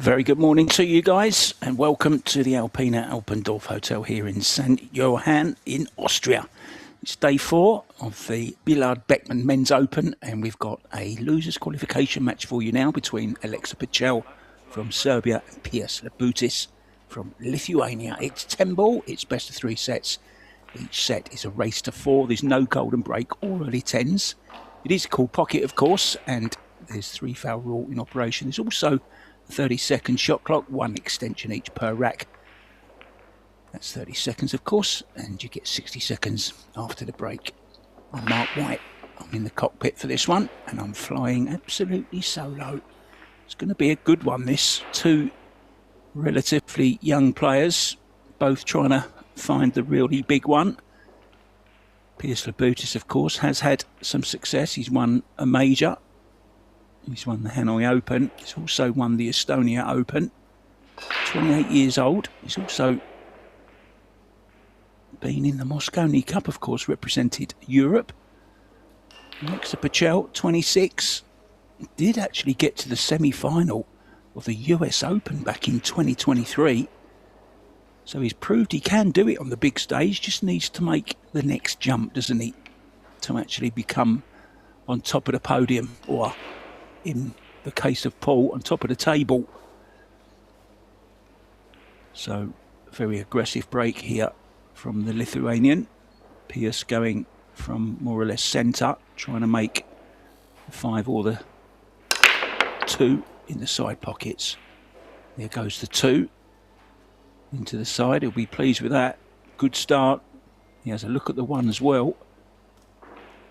Very good morning to you guys, and welcome to the Alpina Alpendorf Hotel here in St. Johann in Austria. It's day 4 of the Billard Beckmann Men's Open, and we've got a losers qualification match for you now between PECELJ from Serbia and LABUTIS from Lithuania. It's 10 ball, it's best of 3 sets. Each set is a race to 4. There's no golden break or early 10s. It is called pocket, of course, and there's 3 foul rule in operation. There's also 30-second shot clock, 1 extension each per rack. That's 30 seconds, of course, and you get 60 seconds after the break. I'm Mark White. I'm in the cockpit for this one, and I'm flying absolutely solo. It's going to be a good one, this. 2 relatively young players, both trying to find the really big one. PECELJ, of course, has had some success. He's won a major. He's won the Hanoi Open. He's also won the Estonia Open. 28 years old. He's also been in the Mosconi Cup, of course, represented Europe. Next to PECELJ, 26. Did actually get to the semi-final of the US Open back in 2023. So he's proved he can do it on the big stage. Just needs to make the next jump, doesn't he? To actually become on top of the podium, or in the case of Paul, on top of the table. So, very aggressive break here from the Lithuanian. PECELJ going from more or less centre, trying to make the 5 or the 2 in the side pockets. There goes the 2 into the side. He'll be pleased with that. Good start. He has a look at the 1 as well.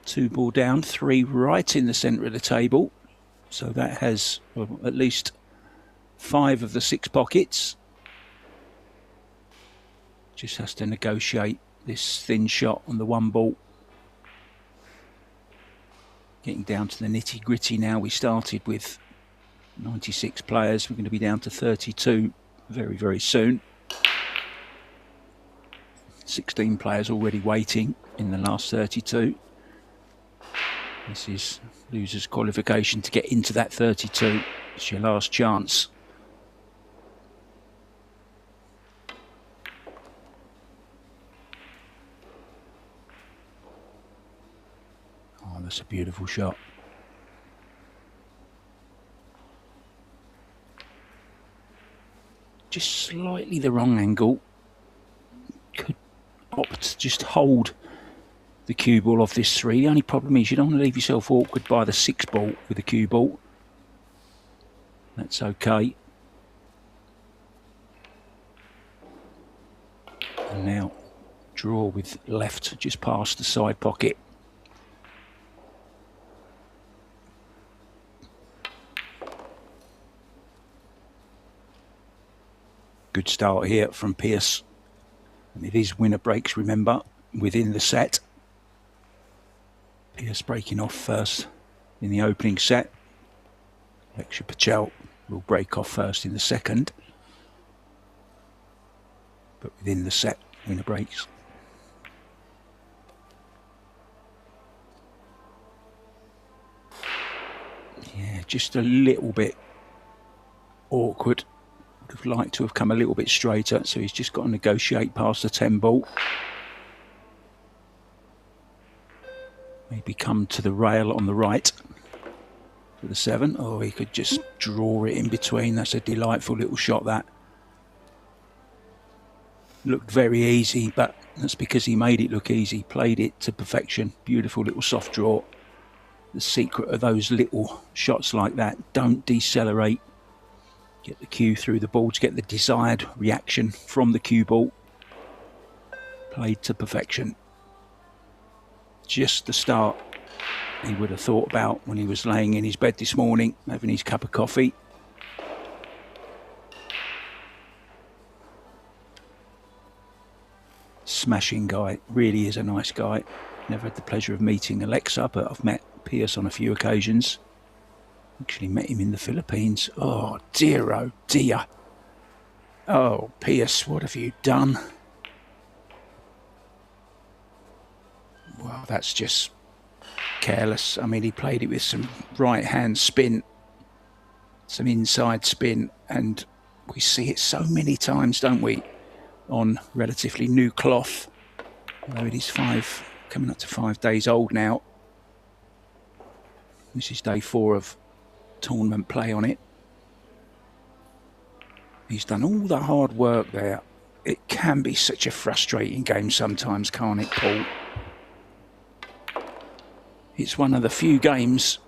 2 ball down, 3 right in the centre of the table. So that has at least 5 of the 6 pockets. Just has to negotiate this thin shot on the 1 ball. Getting down to the nitty gritty now. We started with 96 players. We're going to be down to 32 very, very soon. 16 players already waiting in the last 32. This is losers qualification to get into that 32. It's your last chance. Oh, that's a beautiful shot. Just slightly the wrong angle. Could opt to just hold the cue ball off this 3. The only problem is you don't want to leave yourself awkward by the 6 ball with the cue ball. That's okay. And now draw with left just past the side pocket. Good start here from PECELJ. And it is winner breaks, remember, within the set. PECELJ breaking off first in the opening set. PECELJ will break off first in the second. But within the set, winner breaks. Yeah, just a little bit awkward. Would have liked to have come a little bit straighter, so he's just got to negotiate past the 10 ball. Maybe come to the rail on the right for the 7, or he could just draw it in between. That's a delightful little shot, that. Looked very easy, but that's because he made it look easy. Played it to perfection. Beautiful little soft draw. The secret of those little shots like that, don't decelerate. Get the cue through the ball to get the desired reaction from the cue ball. Played to perfection. Just the start he would have thought about when he was laying in his bed this morning, having his cup of coffee. Smashing guy, really is a nice guy. Never had the pleasure of meeting Alexa, but I've met PECELJ on a few occasions. Actually met him in the Philippines. Oh dear, oh dear. Oh, PECELJ, what have you done? Well, that's just careless. I mean, he played it with some right hand spin. some inside spin, and we see it so many times, don't we, on relatively new cloth, although it is coming up to 5 days old now. This is day 4 of tournament play on it. He's done all the hard work there. It can be such a frustrating game sometimes, can't it, Paul? It's one of the few games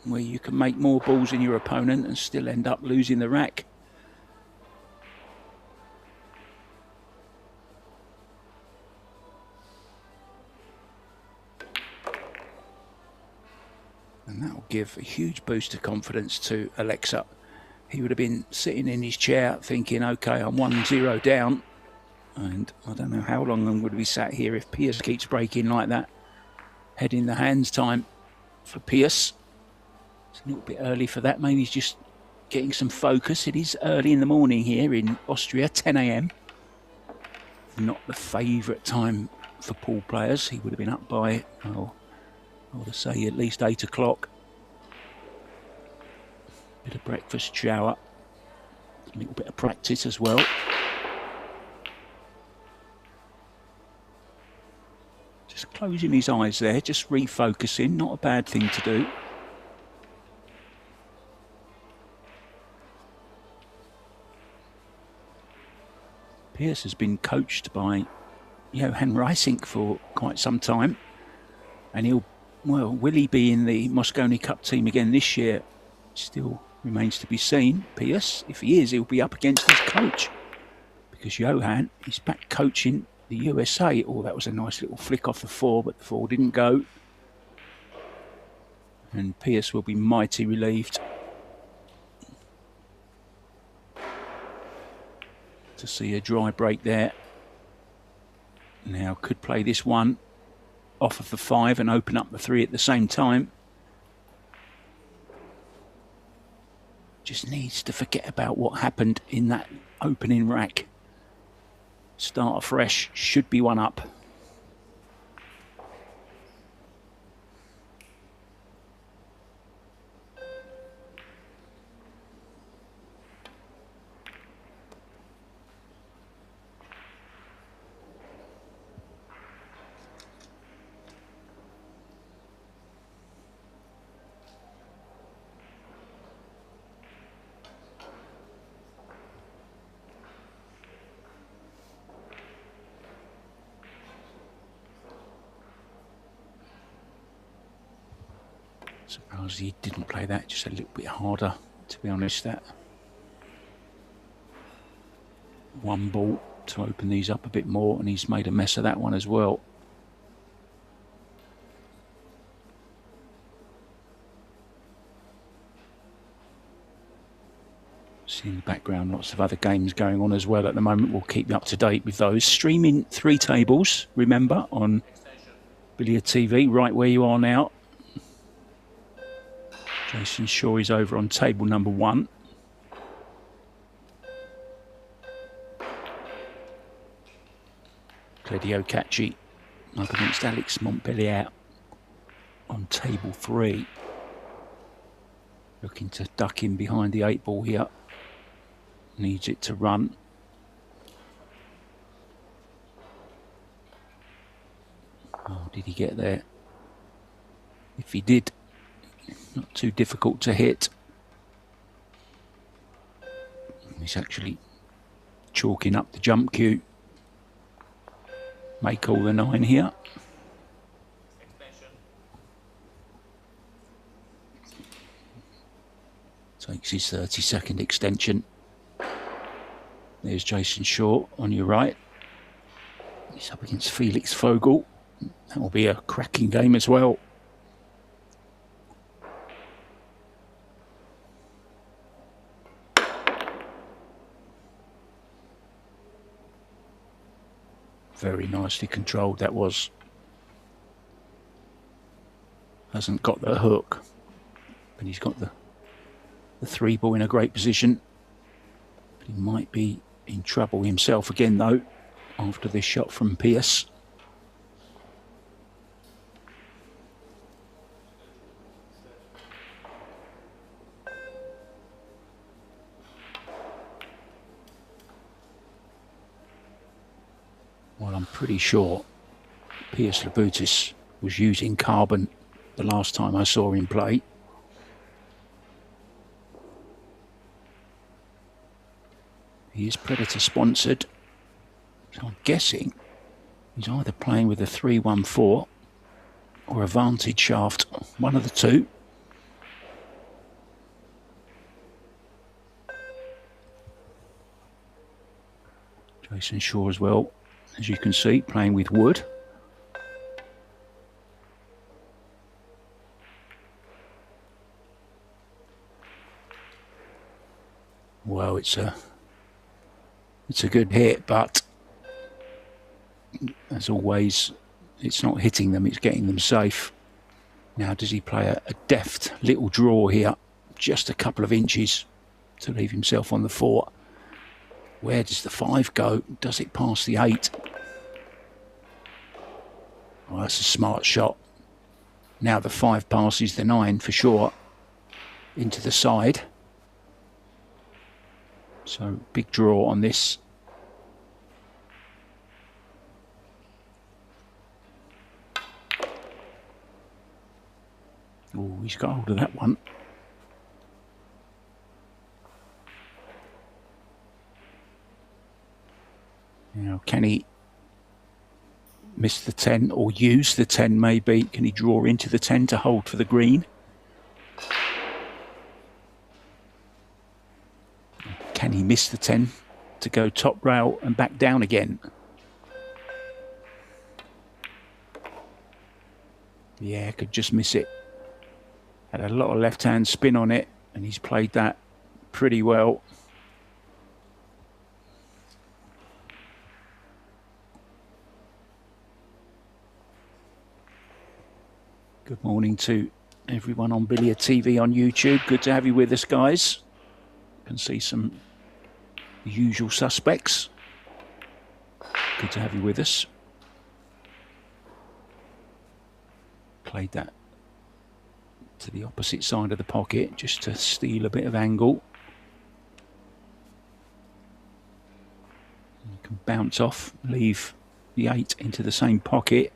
where you can make more balls than your opponent and still end up losing the rack. And that will give a huge boost of confidence to Alexa. He would have been sitting in his chair thinking, okay, I'm 1-0 down. And I don't know how long I'm going to be sat here if Pierce keeps breaking like that. Head in the hands time for Pierce. It's a little bit early for that. Maybe he's just getting some focus. It is early in the morning here in Austria, 10 a.m. Not the favourite time for pool players. He would have been up by, well, I would say at least 8 o'clock. Bit of breakfast, shower, a little bit of practice as well. Just closing his eyes there, just refocusing, not a bad thing to do. Pierce has been coached by Johann for quite some time, and will he be in the Mosconi Cup team again this year? Still remains to be seen. Pierce, if he is, he'll be up against his coach, because Johann is back coaching the USA. Oh, that was a nice little flick off the 4, but the 4 didn't go. And Pierce will be mighty relieved to see a dry break there. Now could play this one off of the 5 and open up the 3 at the same time. Just needs to forget about what happened in that opening rack. Start afresh, should be 1 up. Suppose he didn't play that just a little bit harder, to be honest. That 1 ball to open these up a bit more, and he's made a mess of that one as well. See in the background lots of other games going on as well at the moment. We'll keep you up to date with those. Streaming 3 tables, remember, on Billiard TV, right where you are now. Jason Shaw is over on table number 1. Claudio Cacci up against Alex Montpellier on table 3. Looking to duck in behind the 8 ball here. Needs it to run. Oh, did he get there? If he did, not too difficult to hit. He's actually chalking up the jump cue. May call the 9 here. Takes his 30-second extension. There's Jason Shaw on your right. He's up against Felix Vogel. That will be a cracking game as well. Very nicely controlled that was. Hasn't got the hook, but he's got the 3 ball in a great position. But he might be in trouble himself again though, after this shot from Pierce. Well, I'm pretty sure LABUTIS was using carbon the last time I saw him play. He is Predator sponsored, so I'm guessing he's either playing with a 314 or a Vantage shaft, one of the two. Jason Shaw as well, as you can see, playing with wood. Well, it's a good hit, but as always, it's not hitting them, it's getting them safe. Now, does he play a deft little draw here? Just a couple of inches to leave himself on the 4. Where does the 5 go? Does it pass the 8? Well, that's a smart shot. Now the 5 passes the 9 for sure into the side. So big draw on this. Oh, he's got hold of that one. Now, can he miss the 10 or use the 10 maybe? Can he draw into the 10 to hold for the green? Can he miss the 10 to go top rail and back down again? Yeah, could just miss it. Had a lot of left-hand spin on it, and he's played that pretty well. Good morning to everyone on Billiard TV on YouTube. Good to have you with us, guys. Can see some usual suspects. Good to have you with us. Played that to the opposite side of the pocket just to steal a bit of angle. You can bounce off, leave the 8 into the same pocket.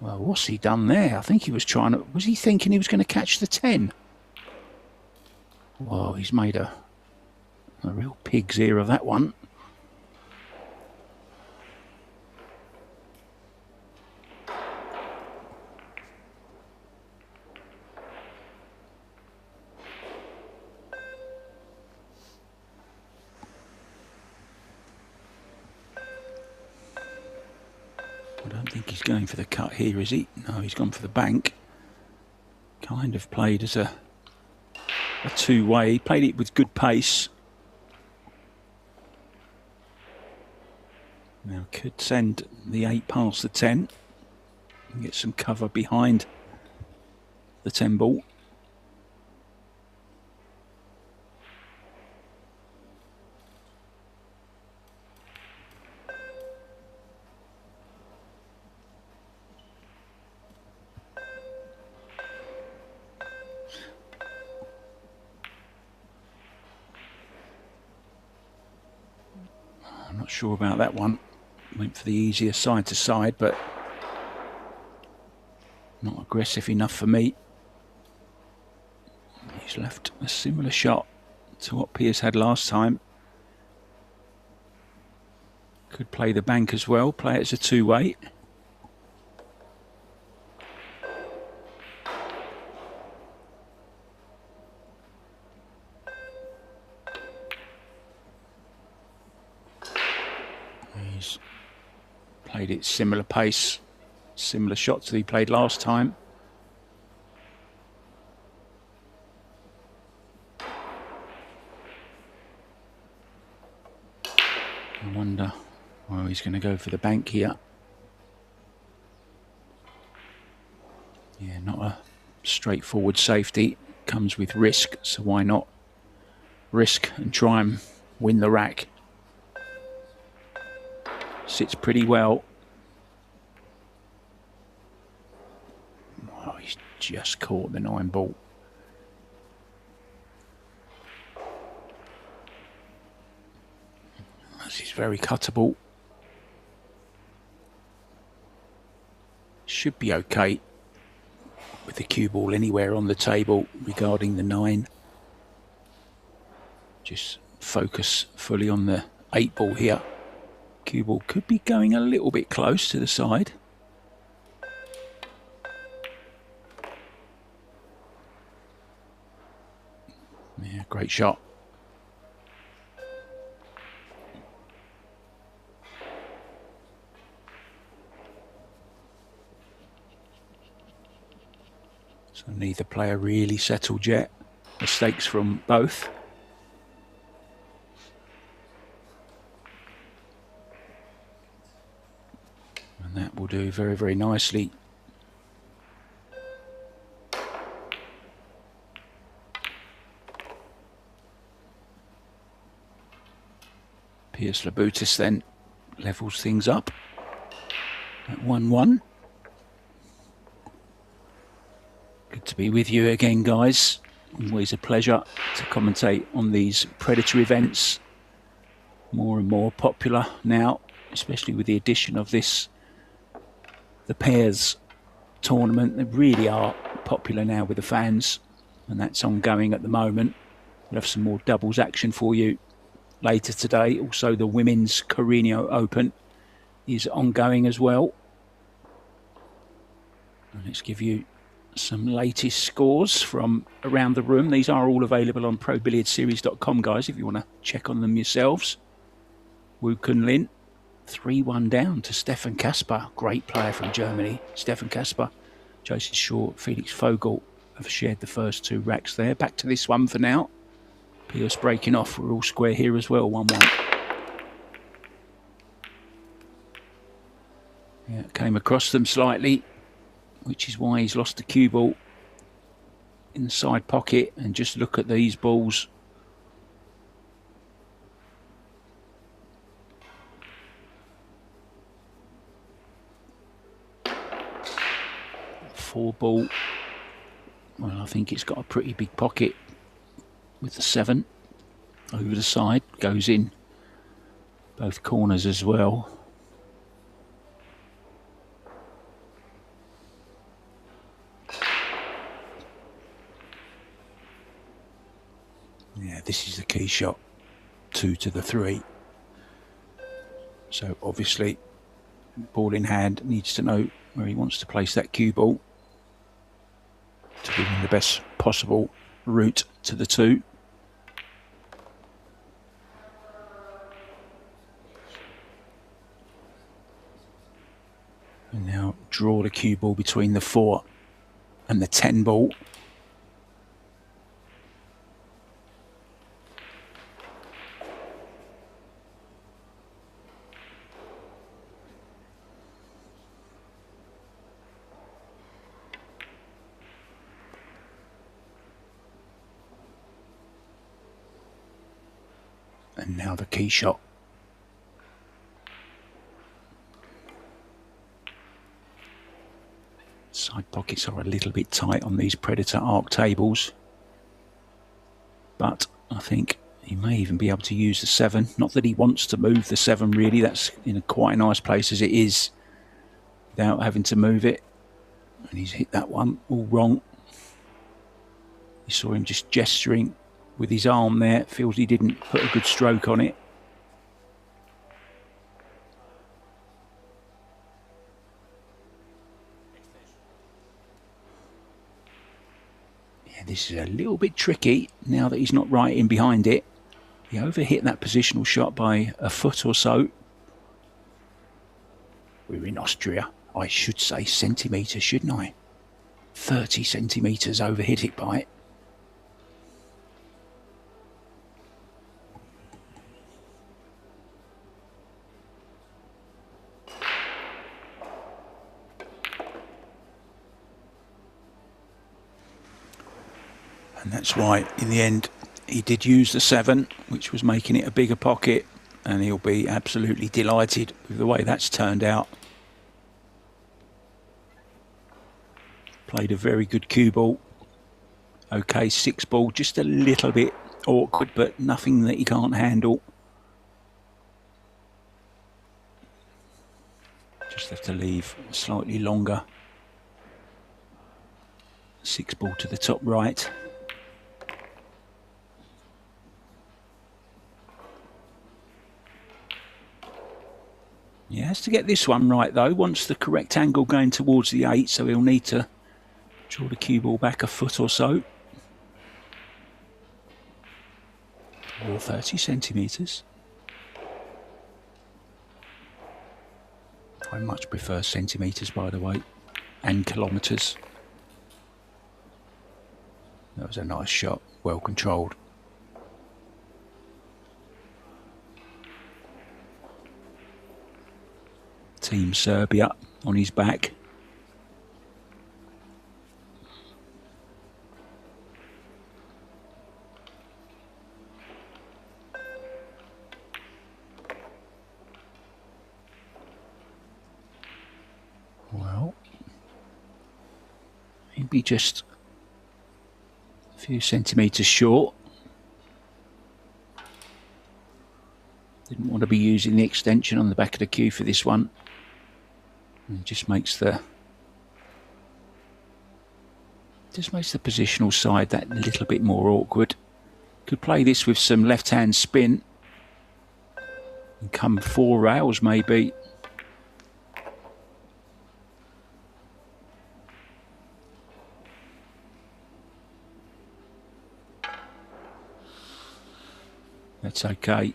Well, what's he done there? I think he was trying to... Was he thinking he was going to catch the 10? Whoa, he's made a real pig's ear of that one. I don't think he's going for the cut here, is he? No, he's gone for the bank. Kind of played as a two-way. He played it with good pace. Now could send the 8 past the 10 and get some cover behind the 10 ball. I'm not sure about that one. Went for the easier side to side, but not aggressive enough for me. He's left a similar shot to what Piers had last time. Could play the bank as well, play it as a two-way. He's played it similar pace, similar shots that he played last time. I wonder, well, he's going to go for the bank here. Yeah, not a straightforward safety. Comes with risk, so why not risk and try and win the rack. Sits pretty well. Oh, he's just caught the 9 ball. very cuttable. Should be okay with the cue ball anywhere on the table regarding the 9. Just focus fully on the 8 ball here. Cue ball could be going a little bit close to the side. Yeah, great shot. So neither player really settled yet. Mistakes from both. And that will do very, very nicely. LABUTIS then levels things up at 1-1. Good to be with you again, guys. Always a pleasure to commentate on these Predator events. More and more popular now, especially with the addition of this, the pairs tournament. They really are popular now with the fans, and that's ongoing at the moment. We'll have some more doubles action for you later today. Also, the Women's Carrinho Open is ongoing as well. And let's give you some latest scores from around the room. These are all available on ProBilliardSeries.com, guys, if you want to check on them yourselves. Wu Kunlin, 3-1 down to Stefan Kasper. Great player from Germany. Stefan Kasper, Joseph Short, Felix Vogel have shared the first 2 racks there. Back to this one for now. Pierce breaking off. We're all square here as well. 1-1. Yeah, came across them slightly, which is why he's lost the cue ball in the side pocket. And just look at these balls. Four ball. Well, I think it's got a pretty big pocket with the 7 over the side. Goes in both corners as well. Yeah, this is the key shot. 2 to the 3. So obviously, ball in hand, needs to know where he wants to place that cue ball to give him the best possible route to the 2. And now draw the cue ball between the 4 and the 10 ball. And now the key shot. Side pockets are a little bit tight on these Predator arc tables, but I think he may even be able to use the 7. Not that he wants to move the 7 really, that's in quite a nice place as it is without having to move it. And he's hit that one all wrong. You saw him just gesturing with his arm there. Feels he didn't put a good stroke on it. Yeah, this is a little bit tricky now that he's not right in behind it. He overhit that positional shot by a foot or so. We're in Austria. I should say centimetres, shouldn't I? 30 centimetres overhit it by it. And that's why, in the end, he did use the 7, which was making it a bigger pocket. And he'll be absolutely delighted with the way that's turned out. Played a very good cue ball. Okay, 6 ball, just a little bit awkward, but nothing that he can't handle. to leave slightly longer. 6 ball to the top right. He has to get this one right though. Wants the correct angle going towards the 8, so he'll need to draw the cue ball back a foot or so. Or 30 centimetres. I much prefer centimetres, by the way, and kilometres. That was a nice shot, well controlled. Team Serbia on his back. Well, he'd be just a few centimetres short. Didn't want to be using the extension on the back of the cue for this one. It just makes the positional side that little bit more awkward. Could play this with some left-hand spin and come 4 rails maybe. That's okay.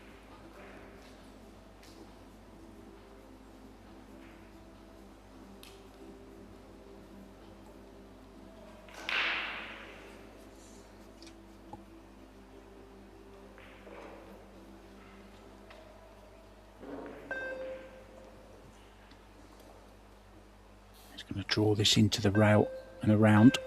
Going to draw this into the rail and around.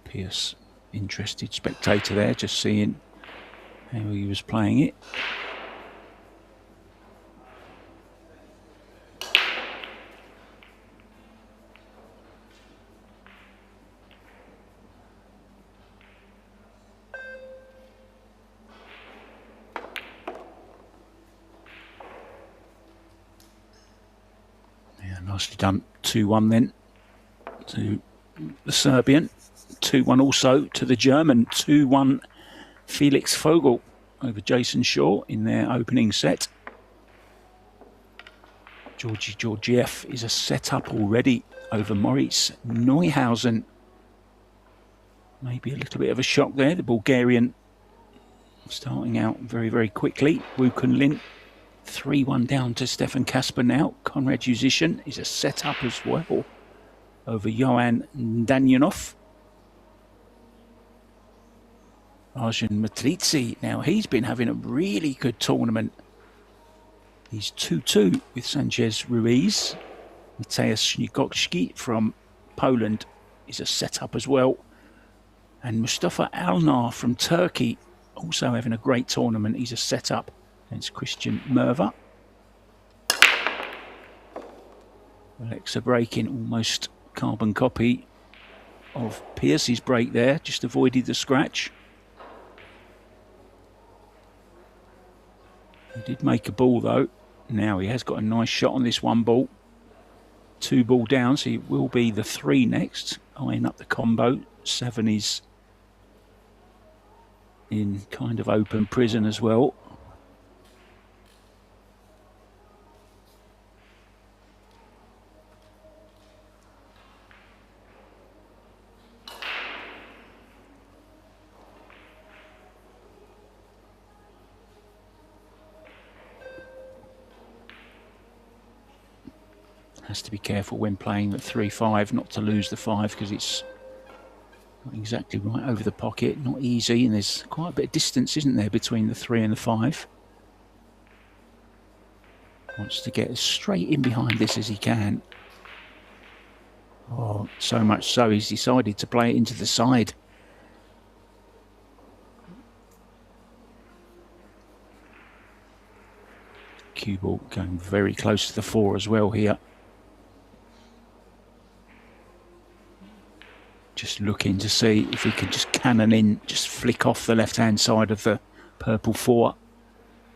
Pierce, interested spectator there, just seeing how he was playing it. Nicely done. 2-1 then to the Serbian. 2-1 also to the German. 2-1 Felix Vogel over Jason Shaw in their opening set. Georgi Georgiev is a set-up already over Maurice Neuhausen. Maybe a little bit of a shock there. The Bulgarian starting out very, very quickly. Wu Kunlin 3-1 down to Stefan Kasper now. Konrad Musician is a set-up as well over Johann Danyanov. Rajan Matrizi, now he's been having a really good tournament. He's 2-2 with Sanchez Ruiz. Mateusz Śniegocki from Poland is a set-up as well. And Mustafa Alnar from Turkey also having a great tournament. He's a set-up against Christian Merva. Alexa breaking almost carbon copy of Pierce's break there, just avoided the scratch. He did make a ball though. Now he has got a nice shot on this 1 ball. 2 ball down, so it will be the 3 next, eyeing up the combo. 7 is in kind of open prison as well. Has to be careful when playing the 3-5 not to lose the 5, because it's not exactly right over the pocket, not easy, and there's quite a bit of distance, isn't there, between the 3 and the 5. Wants to get as straight in behind this as he can. Oh, so much so he's decided to play it into the side. Cue ball going very close to the 4 as well here. Just Just looking to see if he can just cannon in, just flick off the left-hand side of the purple 4,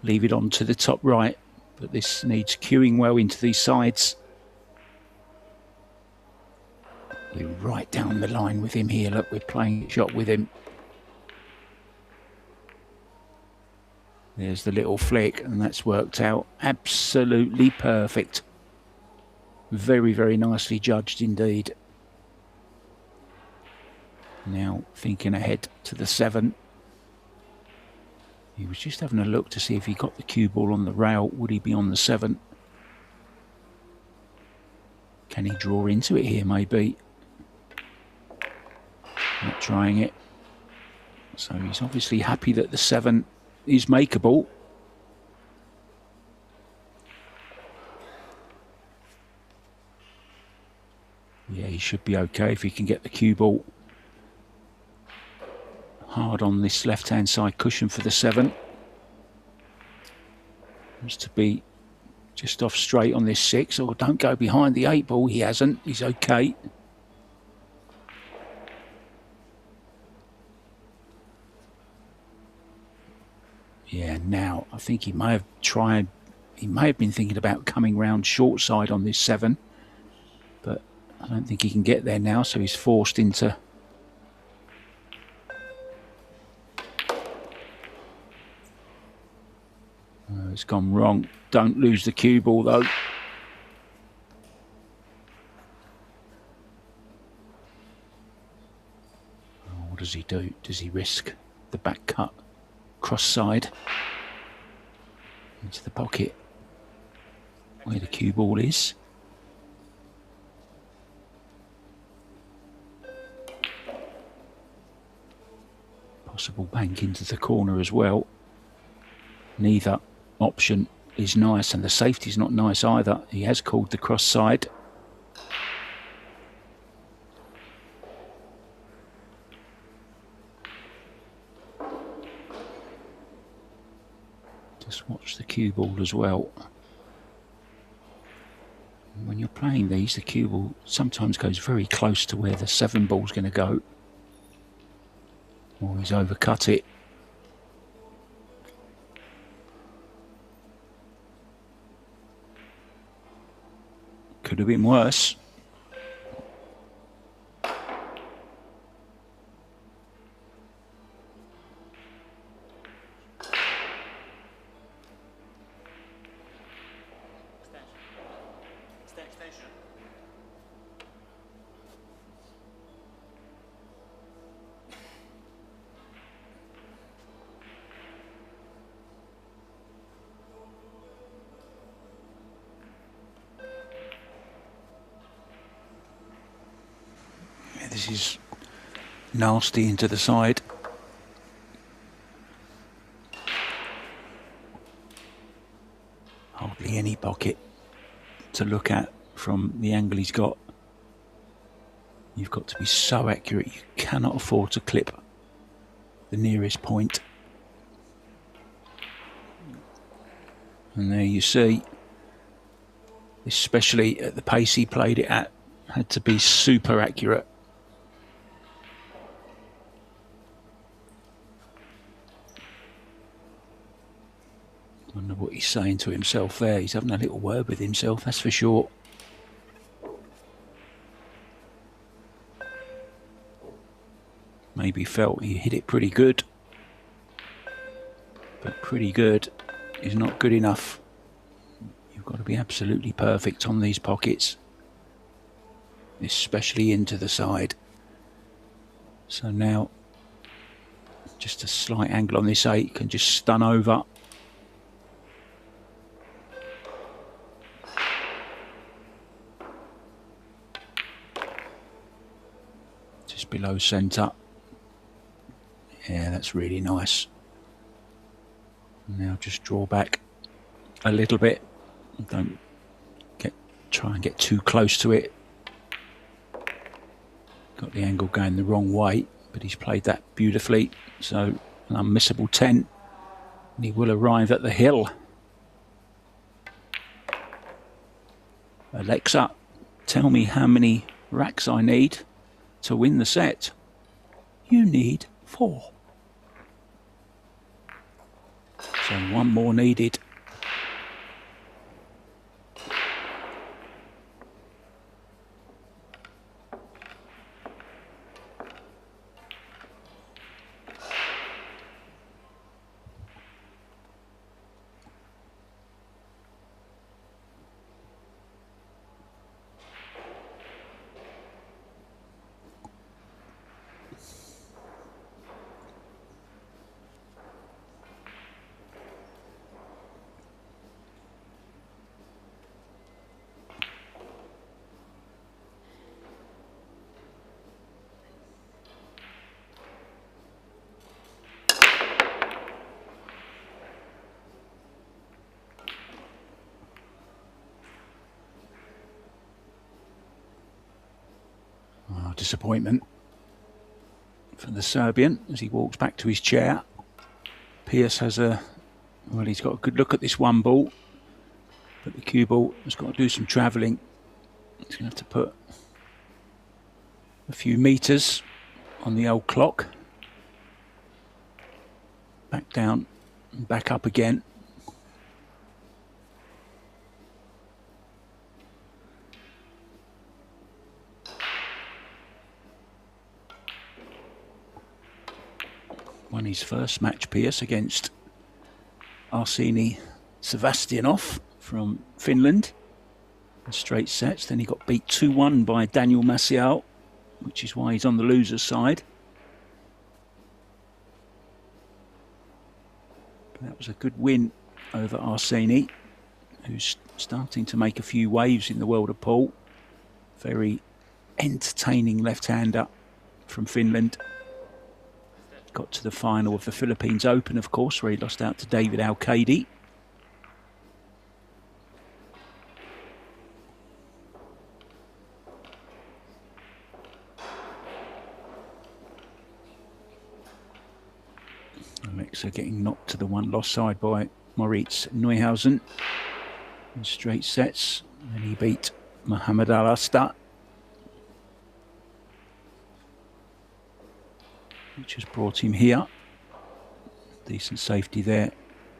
leave it on to the top right. But this needs cueing well into these sides. We're right down the line with him here. Look, we're playing a shot with him. There's the little flick, and that's worked out absolutely perfect. Very, very nicely judged indeed. Now thinking ahead to the 7. He was just having a look to see if he got the cue ball on the rail. Would he be on the 7? Can he draw into it here, maybe? Not trying it. So he's obviously happy that the 7 is makeable. Yeah, he should be okay if he can get the cue ball hard on this left-hand side cushion for the 7. Wants to be just off straight on this 6. Or don't go behind the 8 ball. He hasn't. He's okay. Yeah, now I think he may have tried. He may have been thinking about coming round short side on this 7, but I don't think he can get there now, so he's forced into. Oh, it's gone wrong. Don't lose the cue ball though. Oh, what does he do? Does he risk the back cut? Cross side into the pocket where the cue ball is. Possible bank into the corner as well. Neither option is nice, and the safety's not nice either. He has called the cross side. Just watch the cue ball as well. When you're playing these, the cue ball sometimes goes very close to where the 7 ball's going to go. Or he's overcut it. Could have been worse. This is nasty into the side. Hardly any pocket to look at from the angle he's got. You've got to be so accurate. You cannot afford to clip the nearest point. And there you see, especially at the pace he played it at, had to be super accurate. Wonder what he's saying to himself there. He's having a little word with himself, that's for sure. Maybe felt he hit it pretty good. But pretty good is not good enough. You've got to be absolutely perfect on these pockets, especially into the side. So now, just a slight angle on this 8 can just stun over. Just below centre. Yeah, that's really nice. Now just draw back a little bit. Don't try and get too close to it. Got the angle going the wrong way, but he's played that beautifully. So an unmissable 10, and he will arrive at the hill. Alexa, tell me how many racks I need to win the set. You need 4. So 1 more needed. Disappointment for the Serbian as he walks back to his chair. Pierce has he's got a good look at this 1 ball, but the cue ball has got to do some travelling. He's going to have to put a few metres on the old clock. Back down and back up again. Won his first match, Pierce, against Arseni Sevastianov from Finland in straight sets. Then he got beat 2-1 by Daniel Maciel, which is why he's on the loser's side. But that was a good win over Arseni, who's starting to make a few waves in the world of pool. Very entertaining left-hander from Finland. Got to the final of the Philippines Open, of course, where he lost out to David Al-Kaidi. Alexa getting knocked to the 1-loss side by Moritz Neuhausen in straight sets. And he beat Mohamed Al-Asta, which has brought him here. Decent safety there.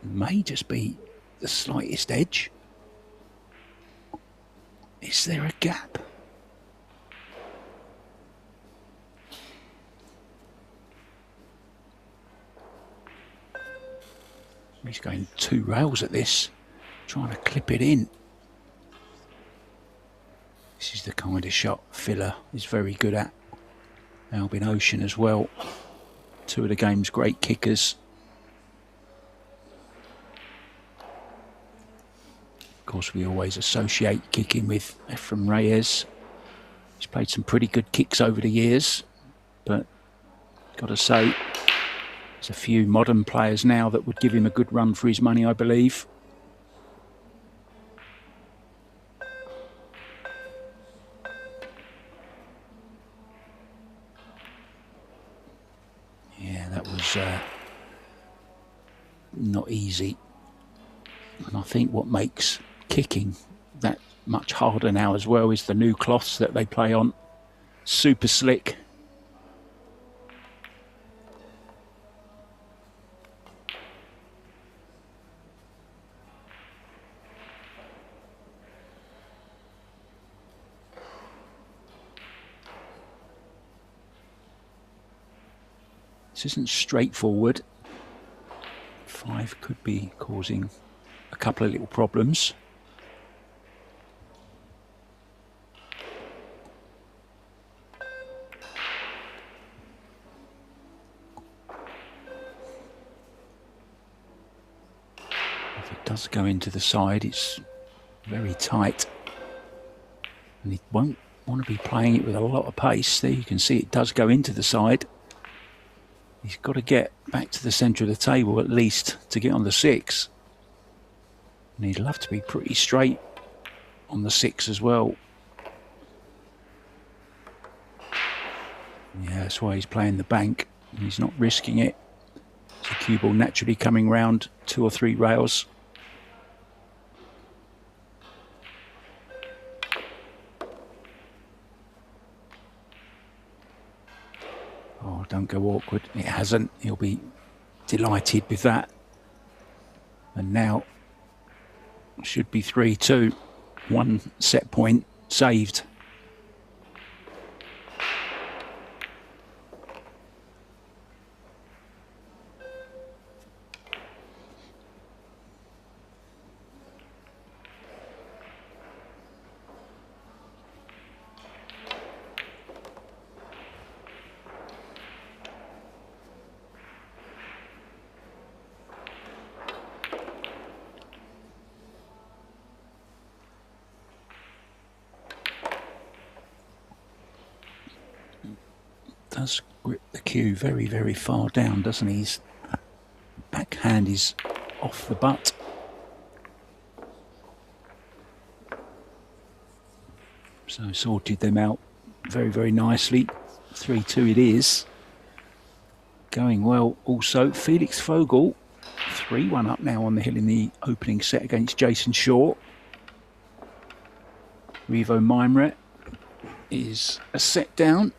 May just be the slightest edge. Is there a gap? He's going 2 rails at this, trying to clip it in. This is the kind of shot Filler is very good at. Albin Ocean as well. 2 of the game's great kickers. Of course, we always associate kicking with Efrem Reyes. He's played some pretty good kicks over the years, but got to say, there's a few modern players now that would give him a good run for his money, I believe. Yeah, that was not easy. And I think what makes kicking that much harder now as well is the new cloths that they play on. Super slick. This isn't straightforward. 5 could be causing a couple of little problems. If it does go into the side, it's very tight. And he won't want to be playing it with a lot of pace. There you can see it does go into the side. He's got to get back to the centre of the table at least to get on the 6. And he'd love to be pretty straight on the 6 as well. Yeah, that's why he's playing the bank. He's not risking it. It's a cue ball naturally coming round 2 or 3 rails. won't go awkward. It hasn't. He'll be delighted with that. And now should be 3-2. 1 set point saved. Does grip the cue very, very far down, doesn't he? His backhand is off the butt. So sorted them out very, very nicely. 3-2 it is. Going well also. Felix Vogel, 3-1 up now on the hill in the opening set against Jason Shaw. Revo Mimre is a set down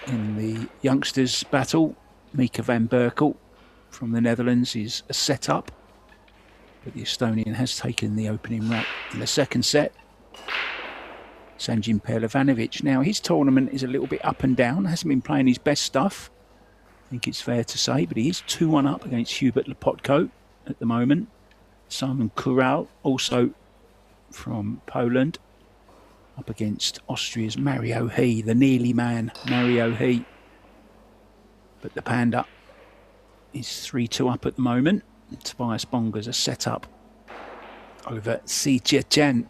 in the youngsters battle. Mika van Berkel from the Netherlands is a set up, but the Estonian has taken the opening rack in the second set. Sanjin Perlevanovic, now his tournament is a little bit up and down, hasn't been playing his best stuff, I think it's fair to say, but he is 2-1 up against Hubert Lepotko at the moment. Simon Kural, also from Poland, up against Austria's Mario He, the Nearly man, Mario He. But the Panda is 3-2 up at the moment. Tobias Bonger's a set up over Si Jie-chen.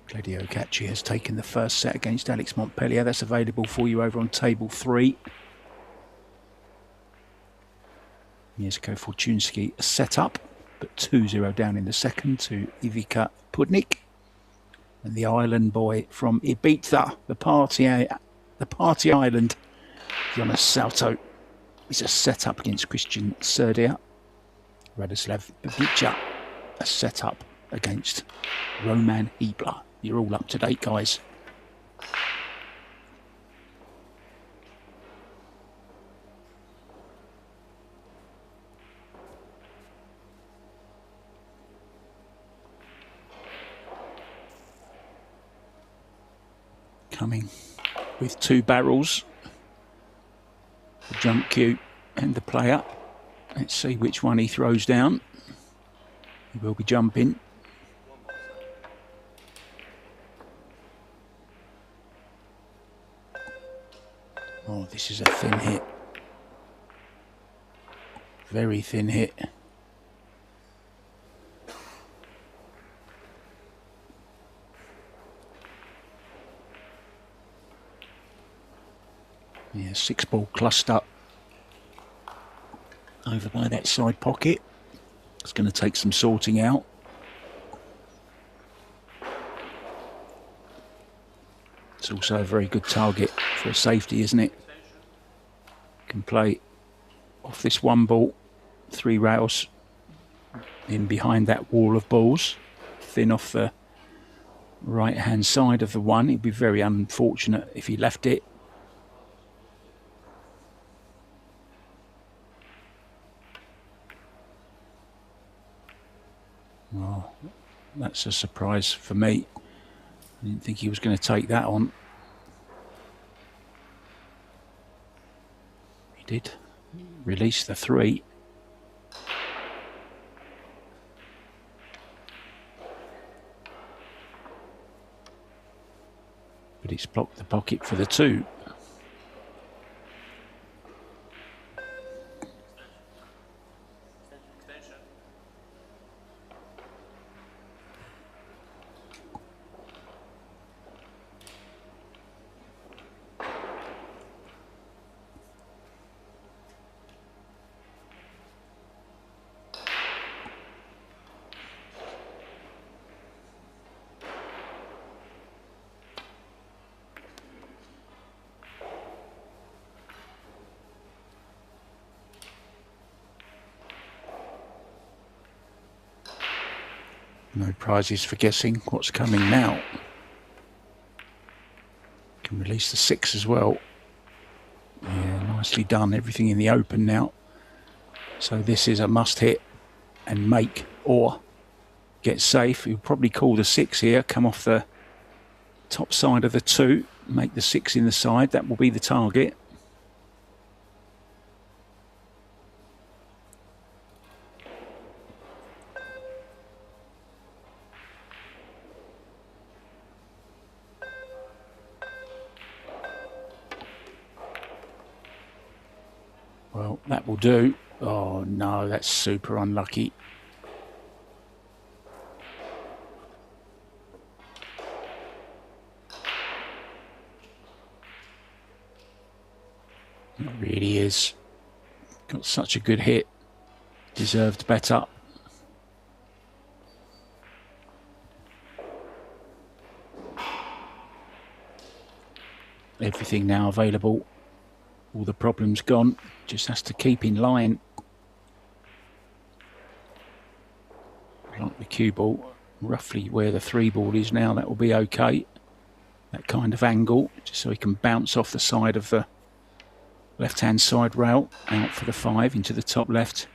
Claudio Cacci has taken the first set against Alex Montpellier. That's available for you over on table 3. Mieszko Fortunski a set up, but 2-0 down in the second to Ivica Pudnik. And the island boy from Ibiza, the party island, Jonas Salto, is a set up against Christian Serdia. Radoslav Babica, a set up against Roman Hebler. You're all up to date, guys. Coming with 2 barrels, the jump cue and the player. Let's see which one he throws down. He will be jumping. Oh, this is a thin hit. Very thin hit. Yeah, 6-ball cluster over by that side pocket. It's going to take some sorting out. It's also a very good target for a safety, isn't it? Can play off this 1 ball, 3 rails in behind that wall of balls, thin off the right hand side of the 1. It'd be very unfortunate if he left it. Well, that's a surprise for me. I didn't think he was going to take that on. He did release the 3. But it's blocked the pocket for the 2. No prizes for guessing what's coming now. Can release the 6 as well. Yeah, nicely done. Everything in the open now. So this is a must hit and make or get safe. He'll probably call the 6 here, come off the top side of the 2, make the 6 in the side. That will be the target. Well, that will do. Oh no, that's super unlucky. It really is. Got such a good hit. Deserved better. Everything now available. All the problems gone. Just has to keep in line. Like the cue ball, roughly where the 3 ball is now, that will be okay. That kind of angle, just so he can bounce off the side of the left-hand side rail, out for the 5 into the top left.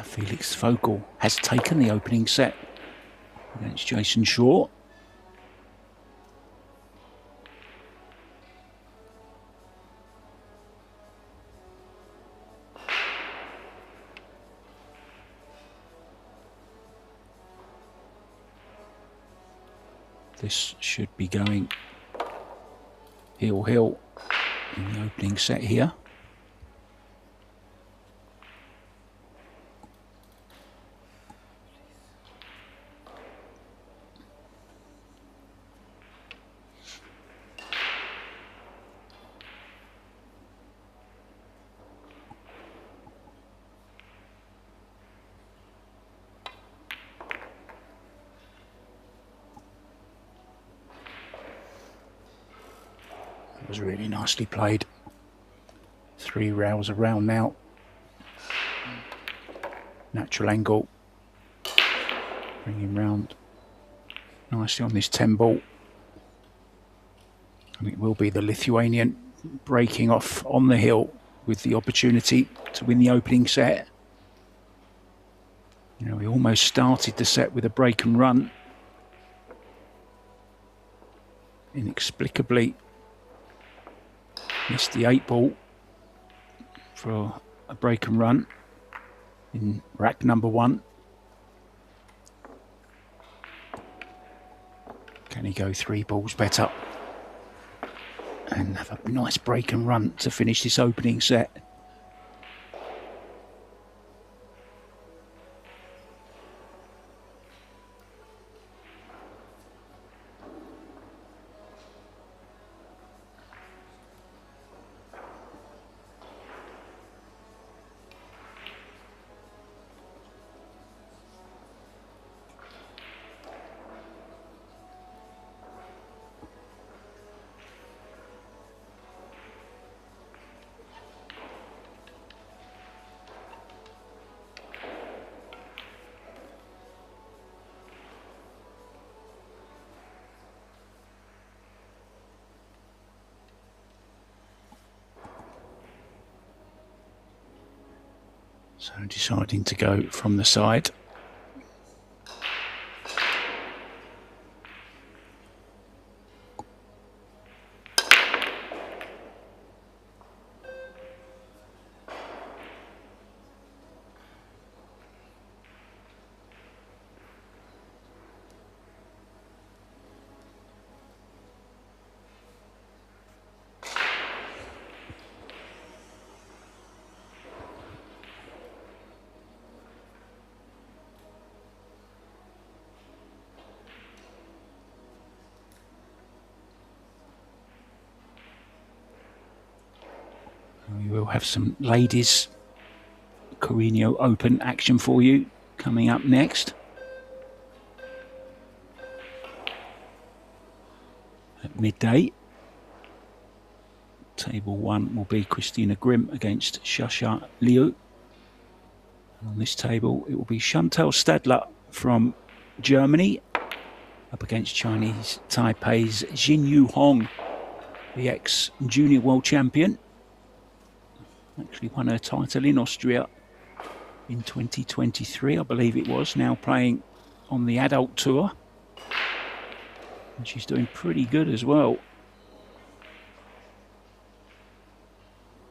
Felix Vogel has taken the opening set against Jason Shaw. This should be going heel in the opening set here. Was really nicely played. 3 rails around now. Natural angle. Bring him round nicely on this 10 ball. And it will be the Lithuanian breaking off on the hill with the opportunity to win the opening set. You know, he almost started the set with a break and run. Inexplicably missed the 8 ball for a break and run in rack number 1. Can he go 3 balls better and have a nice break and run to finish this opening set? So deciding to go from the side. we'll have some ladies Carrinho Open action for you coming up next. At midday. Table 1 will be Christina Grimm against Shasha Liu. And on this table, it will be Chantal Stadler from Germany up against Chinese Taipei's Jinyu Hong, the ex-junior world champion. Actually won her title in Austria in 2023, I believe it was, now playing on the adult tour. And she's doing pretty good as well.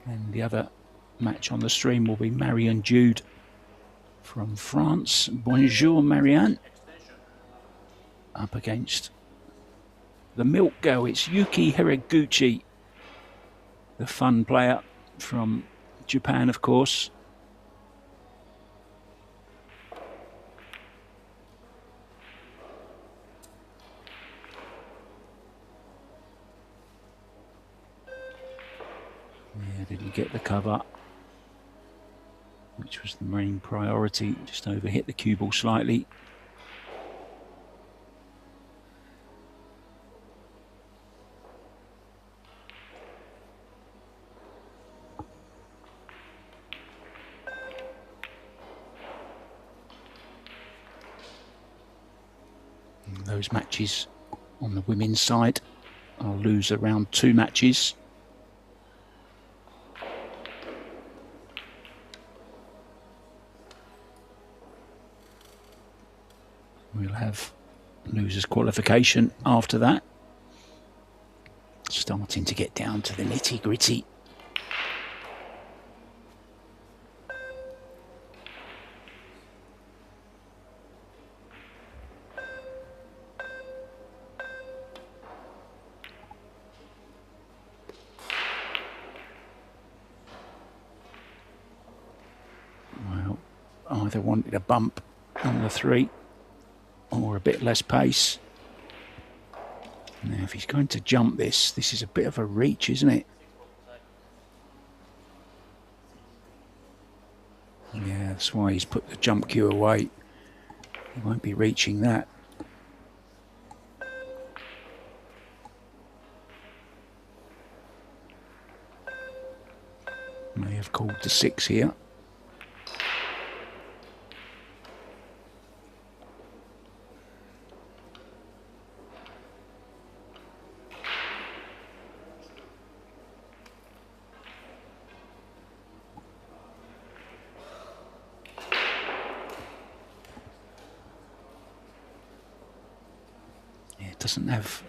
And the other match on the stream will be Marianne Jude from France. Bonjour, Marianne. Up against the milk girl, it's Yuki Hiraguchi, the fun player from Japan, of course. Yeah, didn't get the cover, which was the main priority. Just overhit the cue ball slightly. And those matches on the women's side, I'll lose around 2 matches. We'll have losers qualification after that. Starting to get down to the nitty gritty. Well, either wanted a bump on the 3 or a bit less pace. Now, if he's going to jump this is a bit of a reach, isn't it? Yeah, that's why he's put the jump cue away. He won't be reaching that. May have called the 6 here. Doesn't have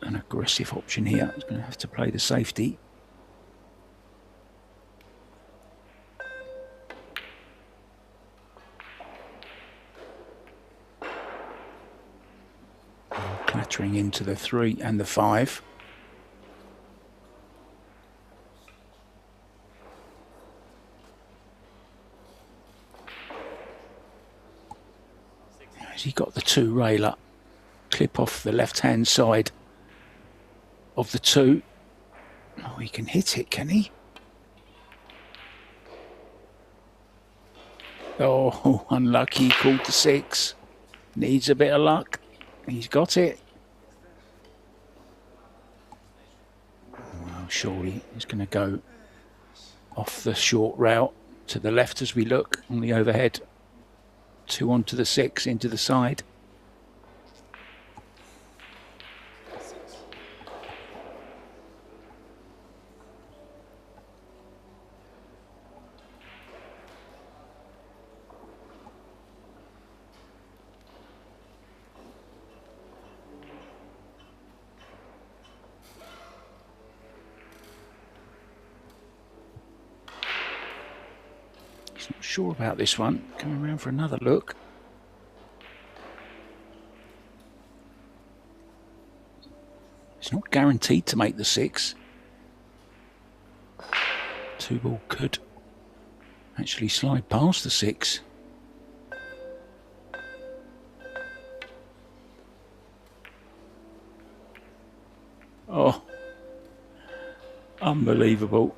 an aggressive option here. He's going to have to play the safety. Clattering into the 3 and the 5. Has he got the 2 railer? Clip off the left-hand side of the 2. Oh, he can hit it, can he? Oh, unlucky, called the 6. Needs a bit of luck. He's got it. Well, surely he's going to go off the short route to the left as we look on the overhead. 2 onto the 6, into the side. He's not sure about this one. Coming around for another look. It's not guaranteed to make the 6. 2 ball could actually slide past the 6. Unbelievable.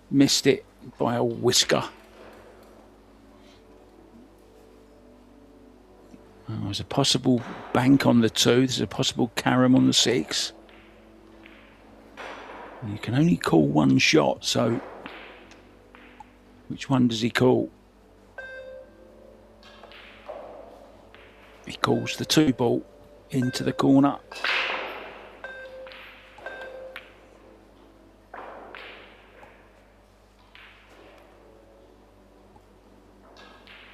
Missed it by a whisker. Oh, there's a possible bank on the 2. There's a possible carom on the 6. You can only call one shot, so which one does he call? He calls the 2 ball into the corner.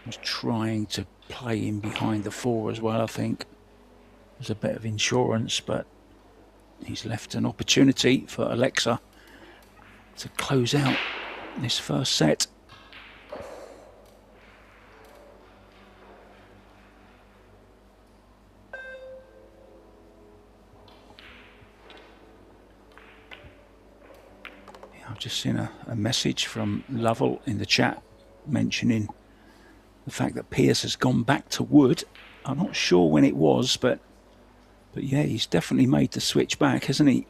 He's trying to play in behind the 4 as well, I think. There's a bit of insurance, but he's left an opportunity for Alexa to close out this first set. I've just seen a message from Lovell in the chat mentioning the fact that Pierce has gone back to wood. I'm not sure when it was, but yeah, he's definitely made the switch back, hasn't he?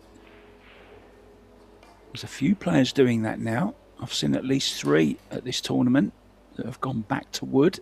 There's a few players doing that now. I've seen at least 3 at this tournament that have gone back to wood.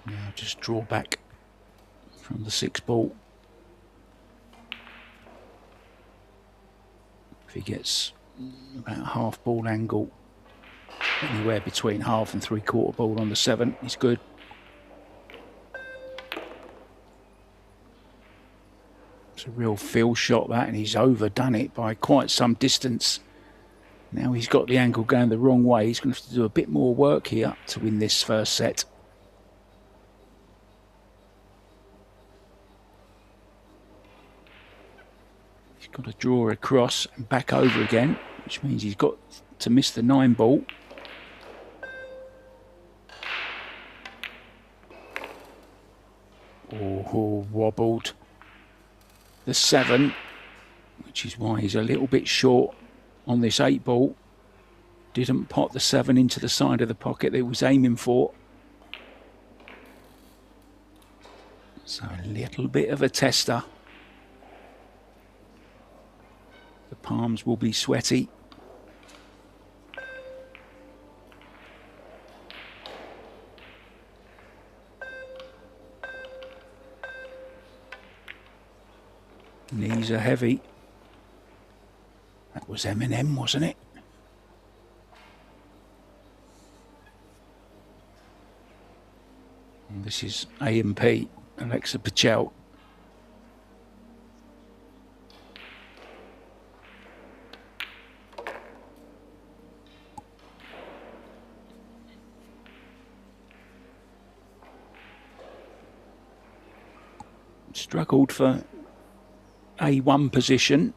Now just draw back from the 6 ball. If he gets about half ball angle, anywhere between half and 3/4 ball on the 7, he's good. It's a real feel shot that, and he's overdone it by quite some distance. Now he's got the angle going the wrong way. He's going to have to do a bit more work here to win this first set. Got to draw across and back over again, which means he's got to miss the 9 ball. Oh, wobbled the 7, which is why he's a little bit short on this 8 ball. Didn't pot the 7 into the side of the pocket that he was aiming for. So a little bit of a tester. The palms will be sweaty. Knees are heavy. That was Eminem, wasn't it? And this is A&P, Alexa PECELJ. Struggled for A1 position.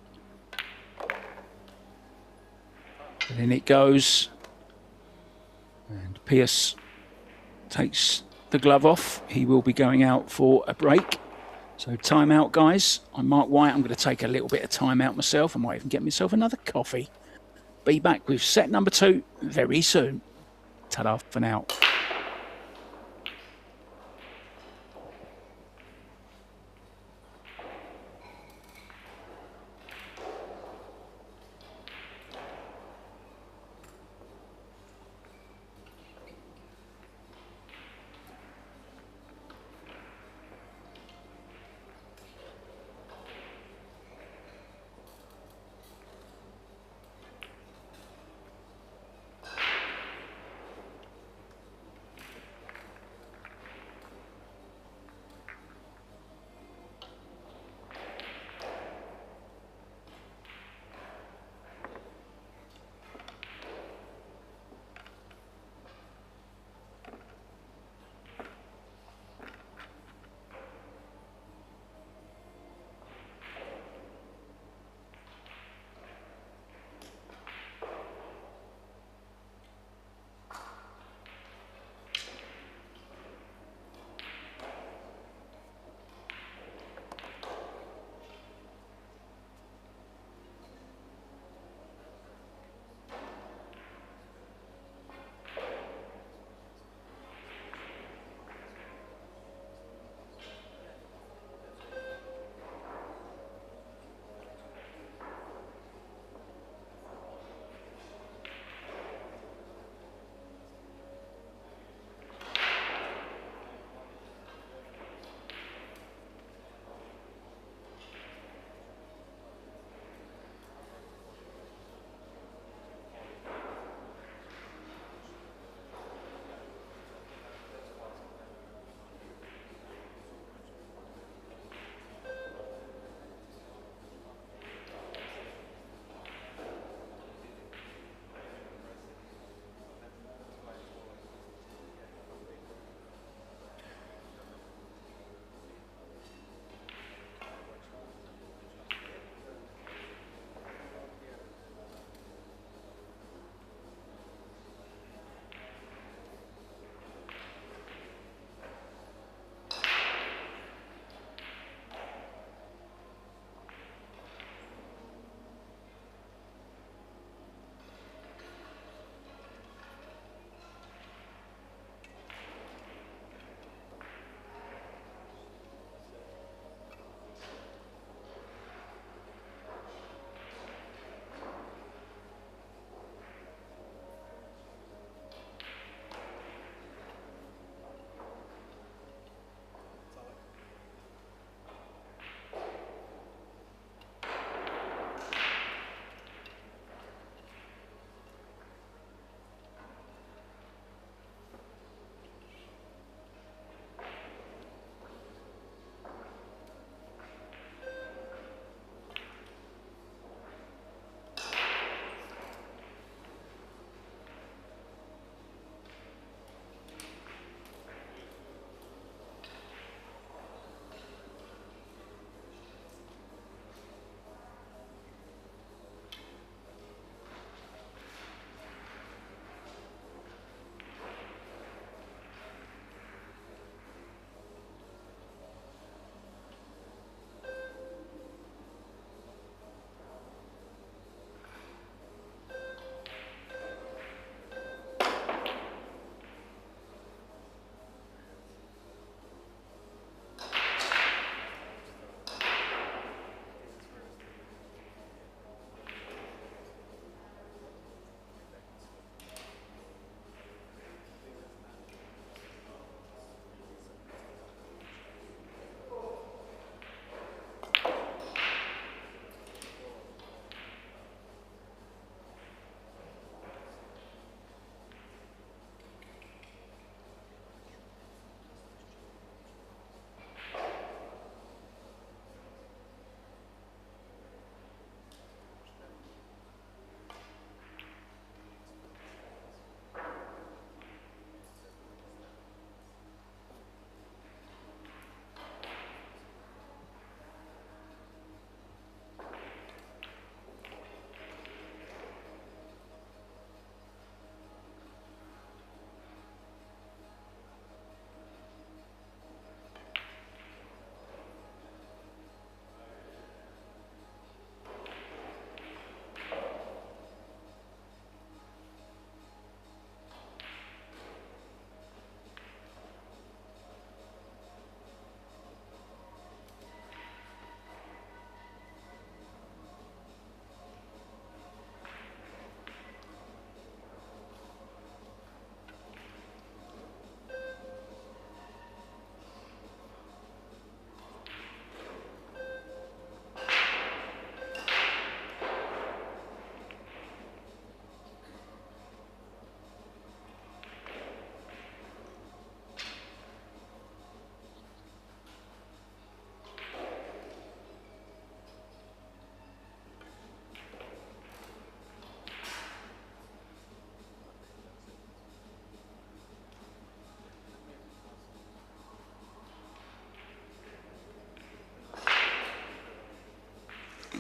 And in it goes. And Pierce takes the glove off. He will be going out for a break. So time out, guys. I'm Mark White. I'm going to take a little bit of time out myself. I might even get myself another coffee. Be back with set number 2 very soon. Ta-da for now.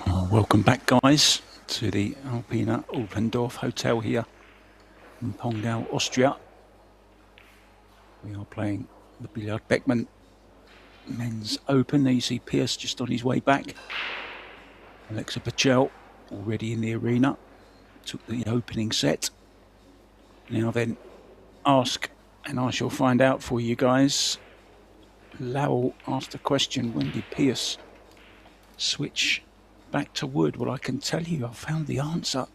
Welcome back, guys, to the Alpina Alpendorf Hotel here in Pongau, Austria. We are playing the Billard Beckmann Men's Open. There you see Pierce just on his way back. Alexa PECELJ already in the arena. Took the opening set. Now then, ask and I shall find out for you guys. Lowell asked a question, when did Pierce switch back to wood? Well, I can tell you I found the answer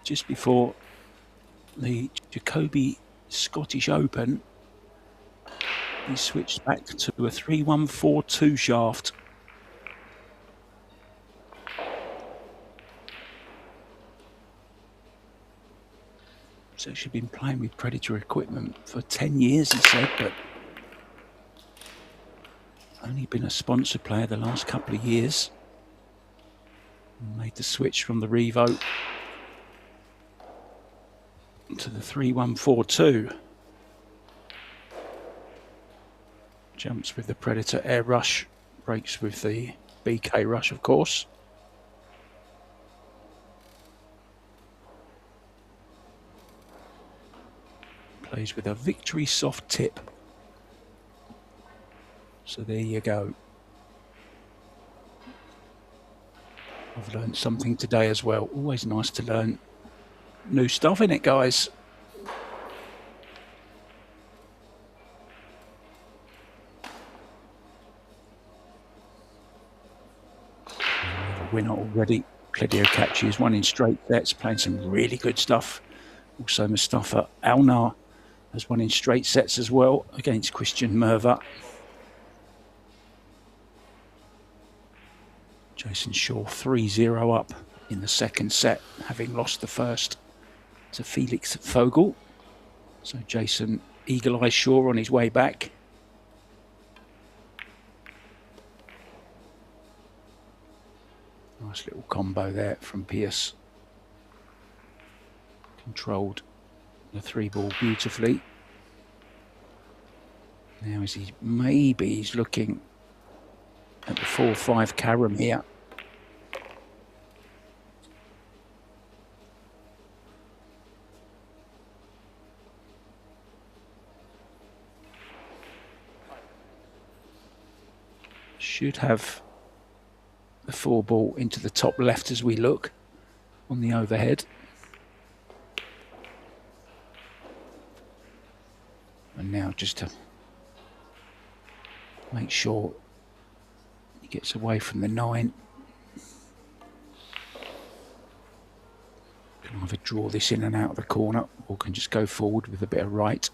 just before the Jacoby Scottish Open. He switched back to a 3-1-4-2 shaft. He's actually been playing with Predator equipment for 10 years, he said, but only been a sponsored player the last couple of years. Made the switch from the Revo to the 3-1-4-2. Jumps with the Predator air rush, breaks with the BK rush, of course. Plays with a Victory soft tip. So there you go. I've learned something today as well. Always nice to learn new stuff, innit, guys? Winner already. Claudio Cacci has won in straight sets, playing some really good stuff. Also, Mustafa Alnar has won in straight sets as well against Christian Merva. Jason Shaw 3-0 up in the second set, having lost the first to Felix Vogel. So Jason Eagle Eye Shaw on his way back. Nice little combo there from Pierce. Controlled the 3-ball beautifully. Now he's looking at the 4-5 carom here. Should have the 4-ball into the top left as we look on the overhead. And now just to make sure he gets away from the 9. Can either draw this in and out of the corner or can just go forward with a bit of right.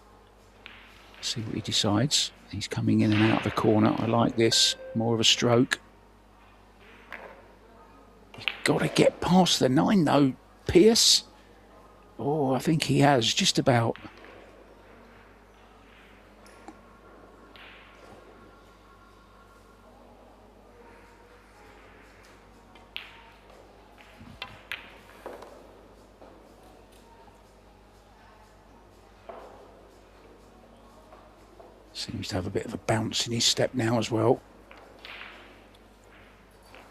See what he decides. He's coming in and out of the corner. I like this. More of a stroke. You've got to get past the 9 though, Pierce. Oh, I think he has just about. Seems to have a bit of a bounce in his step now as well.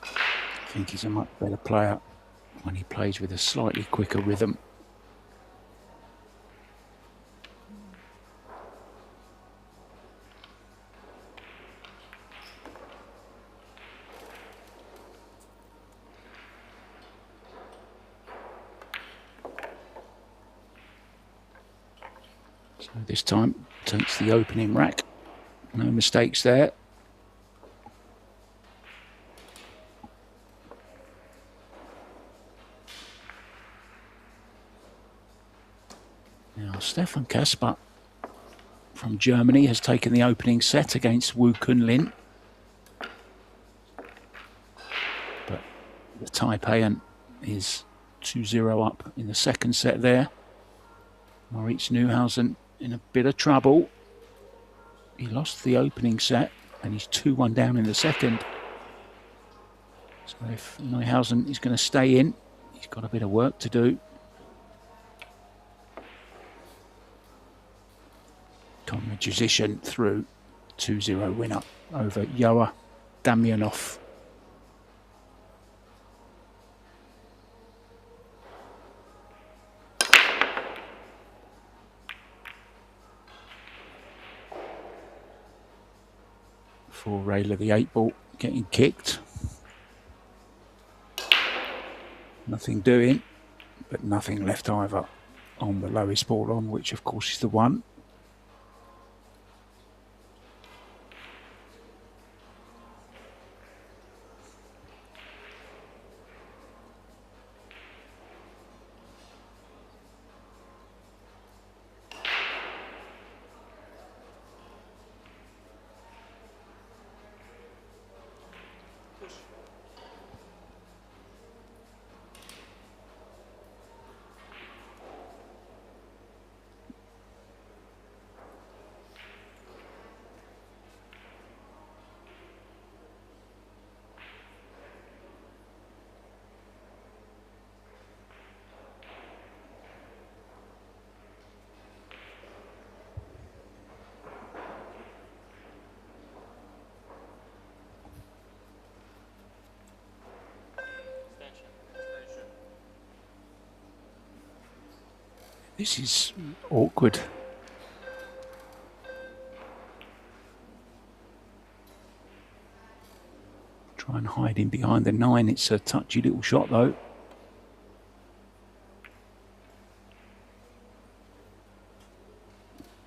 I think he's a much better player when he plays with a slightly quicker rhythm. So this time takes the opening rack. No mistakes there. Now Stefan Kasper from Germany has taken the opening set against Wu Kunlin. But the Taipean is 2-0 up in the second set there. Moritz Neuhausen in a bit of trouble. He lost the opening set and he's 2-1 down in the second. So if Neuhausen is going to stay in, he's got a bit of work to do. Conrad Jusician through 2-0 winner over Joa Damianov. for Rayla the 8-ball getting kicked. Nothing doing, but nothing left either on the lowest ball on, which of course is the 1. This is awkward. Try and hide in behind the 9. It's a touchy little shot though.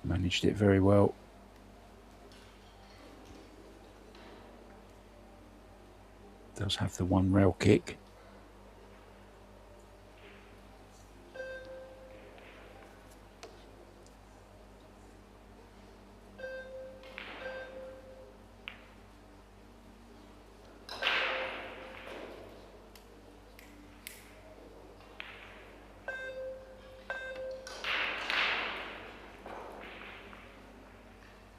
Managed it very well. Does have the 1 rail kick.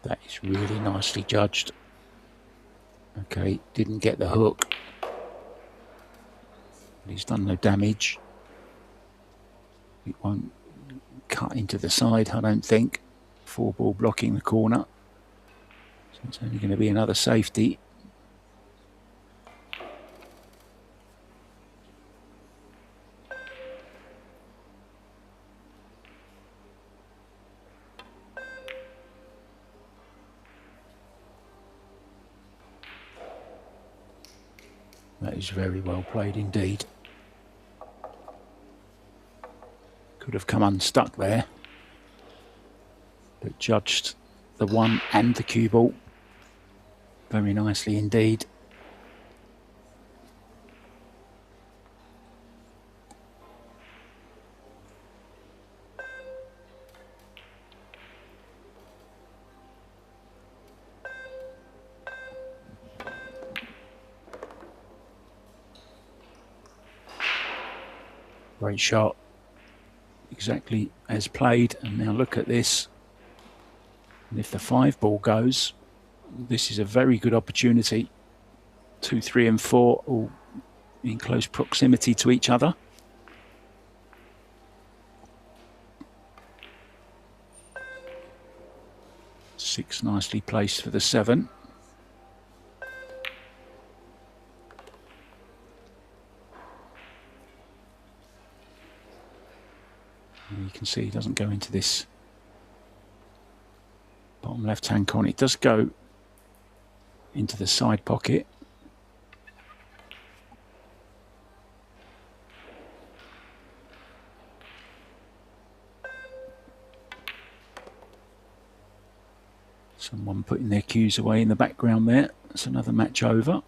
That is really nicely judged. Okay, didn't get the hook. But he's done no damage. It won't cut into the side, I don't think. 4-ball blocking the corner. So it's only going to be another safety. That is very well played indeed. Could have come unstuck there, but judged the 1 and the cue ball very nicely indeed. Great shot, exactly as played. And now look at this. And if the 5-ball goes, this is a very good opportunity. 2, 3 and 4 all in close proximity to each other. Six nicely placed for the 7. You can see he doesn't go into this bottom left-hand corner. It does go into the side pocket. Someone putting their cues away in the background there. That's another match over.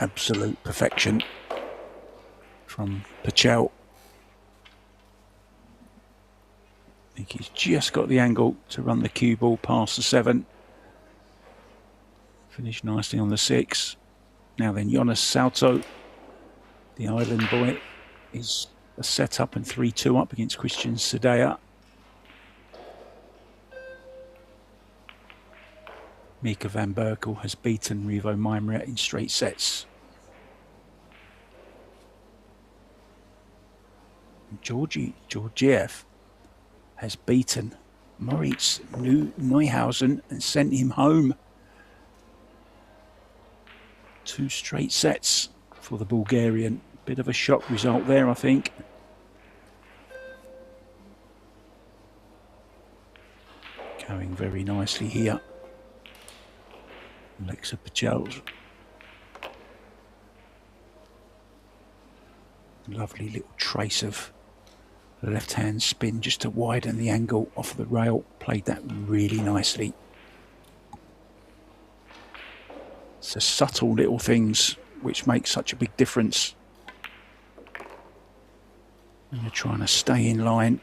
Absolute perfection from PECELJ. I think he's just got the angle to run the cue ball past the 7. Finished nicely on the 6. Now then, Jonas Salto, the island boy, is a set up and 3-2 up against Christian Sedea. Mika van Berkel has beaten Revo Meimer in straight sets. Georgiev has beaten Moritz Neuhausen and sent him home. 2 straight sets for the Bulgarian. Bit of a shock result there, I think. Going very nicely here. Alexa PECELJ. Lovely little trace of left-hand spin just to widen the angle off the rail. Played that really nicely. It's the subtle little things which make such a big difference when you're trying to stay in line.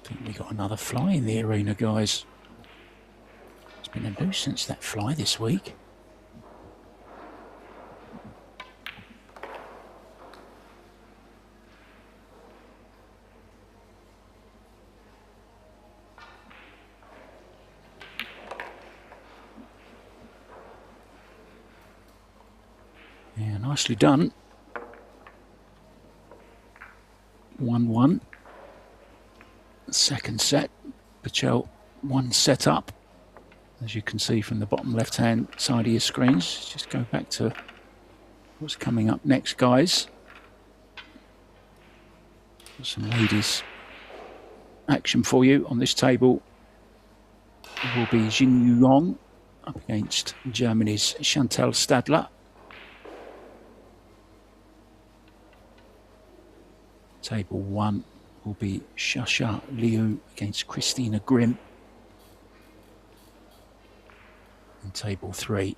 I think we got another fly in the arena, guys. It's been a nuisance, that fly this week. Yeah, nicely done. 1-1. Second set. PECELJ 1 set up. As you can see from the bottom left-hand side of your screens. Just go back to what's coming up next, guys. Got some ladies action for you on this table. It will be Jin Yuong up against Germany's Chantal Stadler. Table 1 will be Shasha Liu against Christina Grimm. And table 3,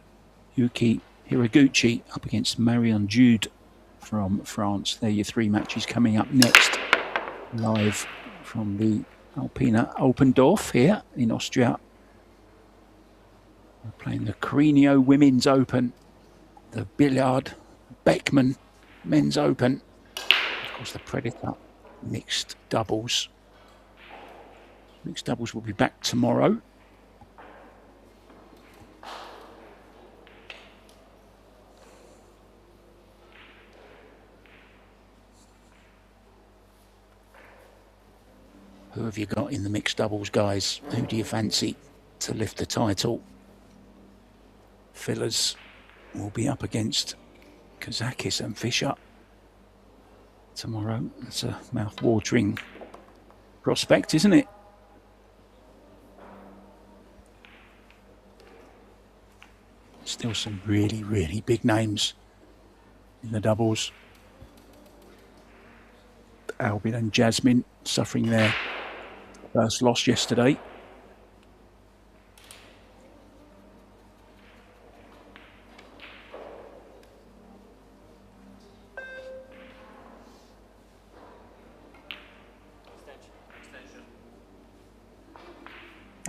Yuki Hiraguchi up against Marion Jude from France. They're your 3 matches coming up next, live from the Alpina Alpendorf here in Austria. We're playing the Carrinho Women's Open, the Billard Beckmann Men's Open, of course the Predator mixed doubles. Mixed doubles will be back tomorrow. Who have you got in the mixed doubles, guys? Who do you fancy to lift the title? Fillers will be up against Kazakis and Fischer tomorrow. That's a mouth-watering prospect, isn't it? Still some really, really big names in the doubles. Albin and Jasmine suffering their first loss yesterday.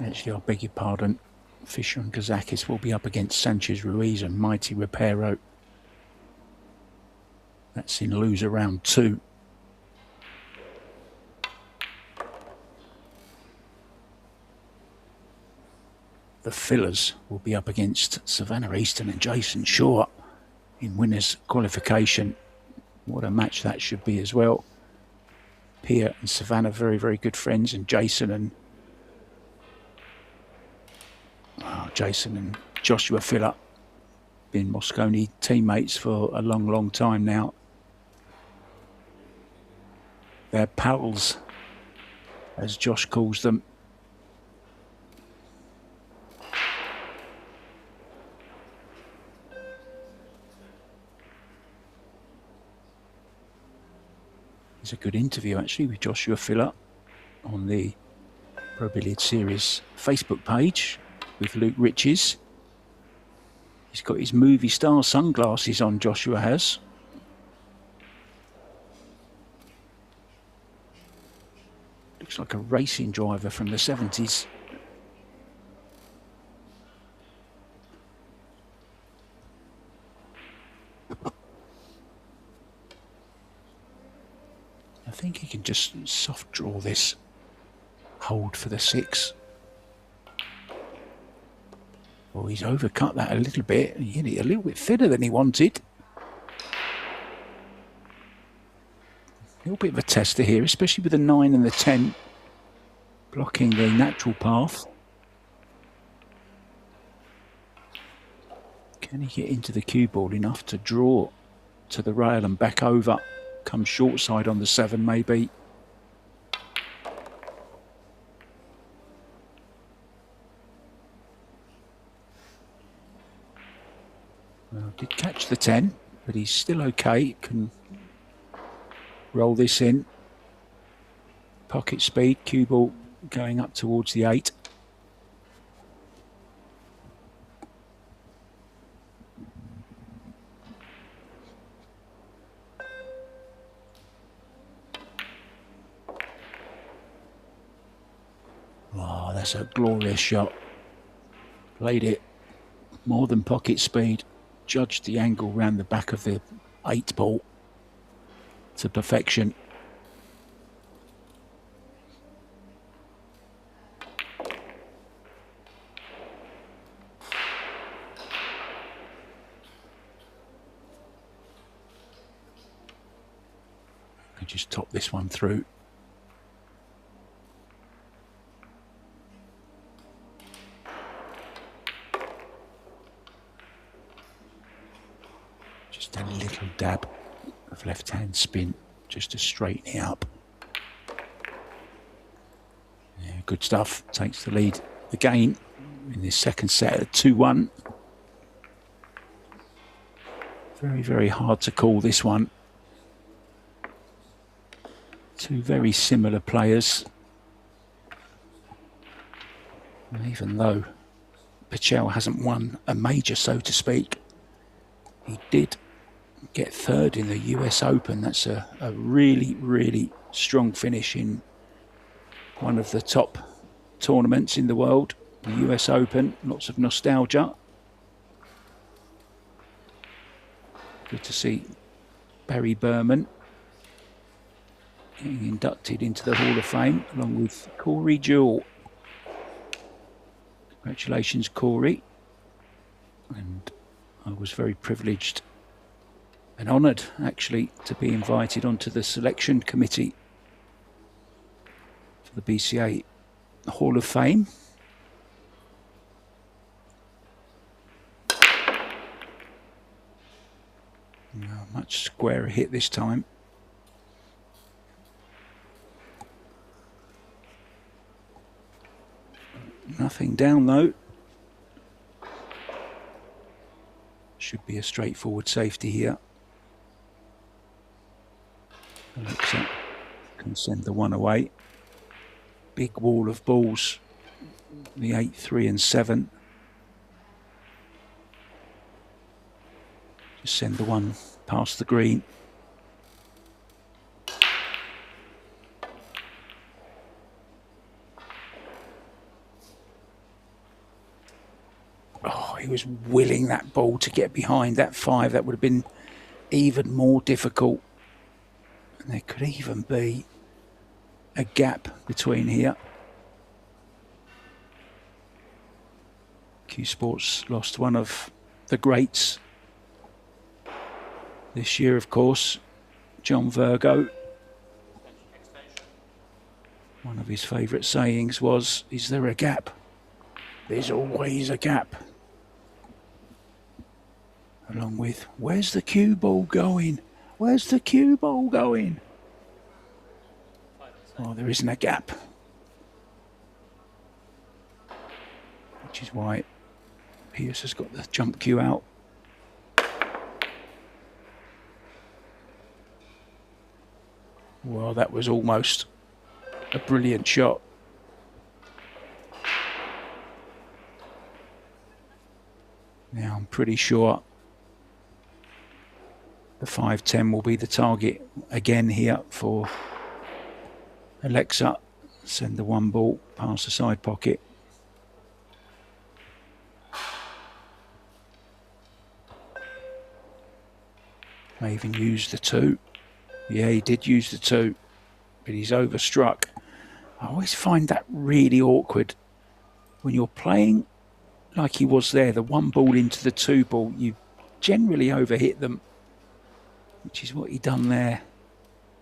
Actually, I beg your pardon. Fischer and Kazakis will be up against Sanchez Ruiz and Mighty Repero. That's in loser round 2. The Fillers will be up against Savannah Easton and Jason Shaw in winners qualification. What a match that should be as well. Pia and Savannah, very, very good friends, and Jason and Joshua Filler been Mosconi teammates for a long, long time now. They're pals, as Josh calls them. It's a good interview actually with Joshua Filler on the Pro Billiard Series Facebook page with Luke Riches. He's got his movie star sunglasses on, Joshua has. Looks like a racing driver from the 70s. he can just soft draw this, hold for the 6. Well, he's overcut that a little bit. He hit it a little bit thinner than he wanted. A little bit of a tester here, especially with the 9 and the 10 blocking the natural path. Can he get into the cue ball enough to draw to the rail and back over? Come short side on the 7 maybe. Well, did catch the 10, but he's still okay. Can roll this in. Pocket speed, cue ball going up towards the 8. Oh, that's a glorious shot. Played it more than pocket speed. Judged the angle round the back of the 8 ball to perfection. I just top this one through. Just a little dab of left-hand spin just to straighten it up. Yeah, good stuff. Takes the lead again in this second set at 2-1. Very, very hard to call this one. Two very similar players. And even though PECELJ hasn't won a major, so to speak, he did get 3rd in the US Open. That's a really, really strong finish in one of the top tournaments in the world, the US Open. Lots of nostalgia. Good to see Barry Berman getting inducted into the Hall of Fame along with Corey Jewell. Congratulations, Corey. And I was very privileged and honoured, actually, to be invited onto the selection committee for the BCA Hall of Fame. Much squarer hit this time. Nothing down though. Should be a straightforward safety here. Alexa can send the 1 away. Big wall of balls. The 8, 3 and 7. Just send the 1 past the green. Oh, he was willing that ball to get behind that 5. That would have been even more difficult. And there could even be a gap between here. Q Sports lost one of the greats this year, of course, John Virgo. One of his favourite sayings was, "Is there a gap? There's always a gap." Along with, "Where's the cue ball going? Where's the cue ball going?" Oh, there isn't a gap. Which is why Pierce has got the jump cue out. Well, that was almost a brilliant shot. Now I'm pretty sure the 5-10 will be the target again here for Alexa. Send the 1 ball past the side pocket. May even use the 2. Yeah, he did use the 2. but he's overstruck. I always find that really awkward when you're playing like he was there, the one ball into the two ball, you generally overhit them, which is what he done there.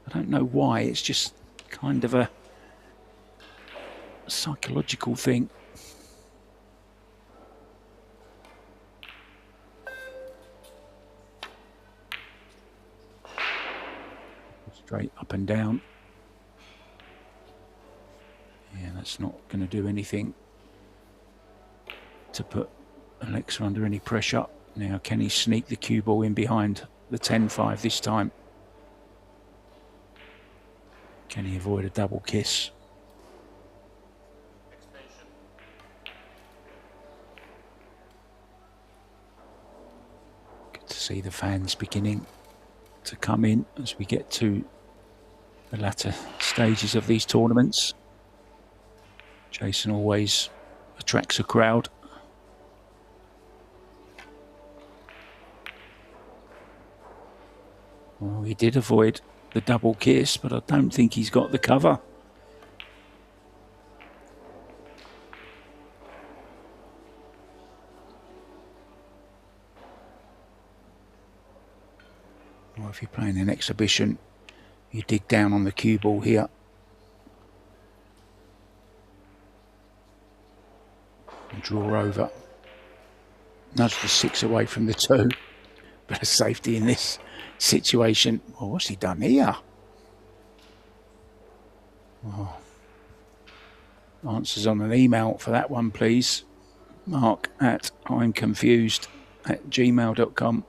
I don't know why, it's just kind of a psychological thing. Straight up and down. Yeah, that's not going to do anything to put Alexa under any pressure. Now, can he sneak the cue ball in behind the 10-5 this time? Can he avoid a double kiss? Good to see the fans beginning to come in as we get to the latter stages of these tournaments. Jason always attracts a crowd. Well, he did avoid the double kiss, but I don't think he's got the cover. Well, if you're playing an exhibition, you dig down on the cue ball here. And draw over. Nudge the 6 away from the 2. Bit of safety in this situation. Well, what's he done here? Oh. Answers on an email for that one, please. Mark at imconfused@gmail.com.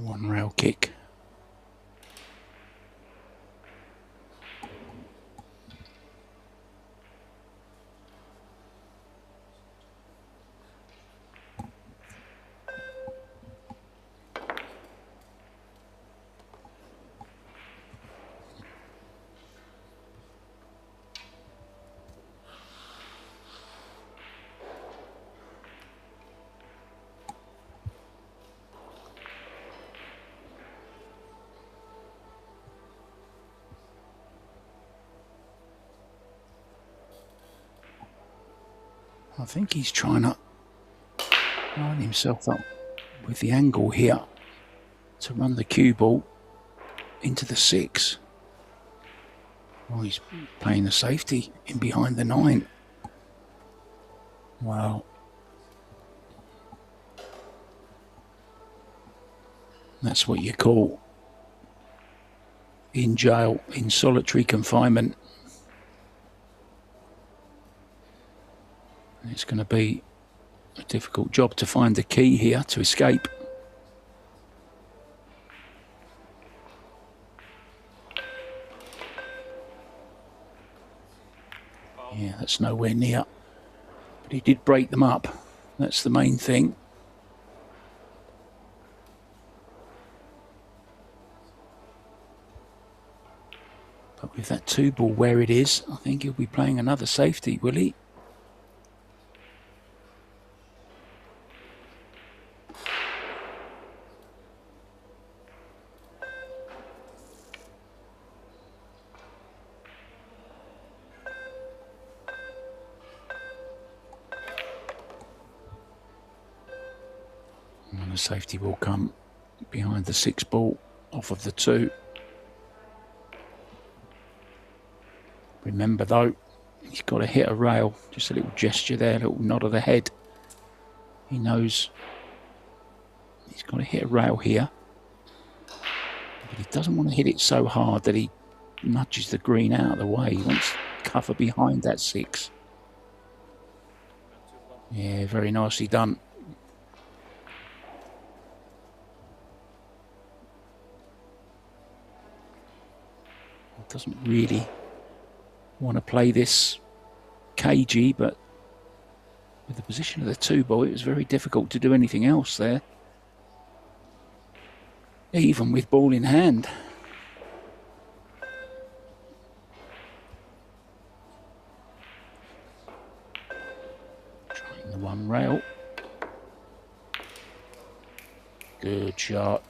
One rail kick. I think he's trying to line himself up with the angle here to run the cue ball into the 6. Well, he's playing the safety in behind the 9. Wow. That's what you call in jail, in solitary confinement. It's going to be a difficult job to find the key here to escape. Yeah, that's nowhere near. But he did break them up. That's the main thing. But with that 2 ball where it is, I think he'll be playing another safety, will he? And the safety will come behind the 6 ball off of the 2. Remember though, he's got to hit a rail. Just a little gesture there, a little nod of the head. He knows he's got to hit a rail here. But he doesn't want to hit it so hard that he nudges the green out of the way. He wants cover behind that 6. Yeah, very nicely done. Doesn't really want to play this cagey, but with the position of the 2 ball, it was very difficult to do anything else there, even with ball in hand. Trying the 1 rail. Good shot.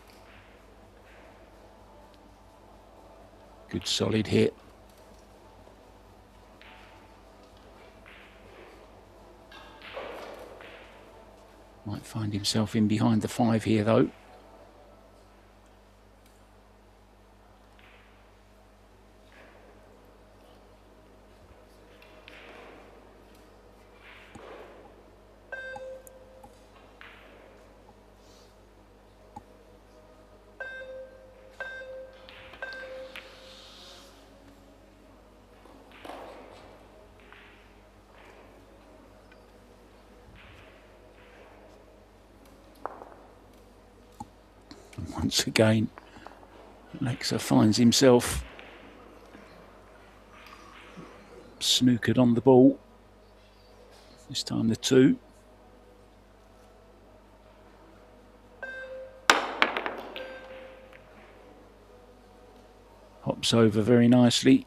Good solid hit. Might find himself in behind the 5 here though. Once again, Alexa finds himself snookered on the ball. This time the 2. Hops over very nicely.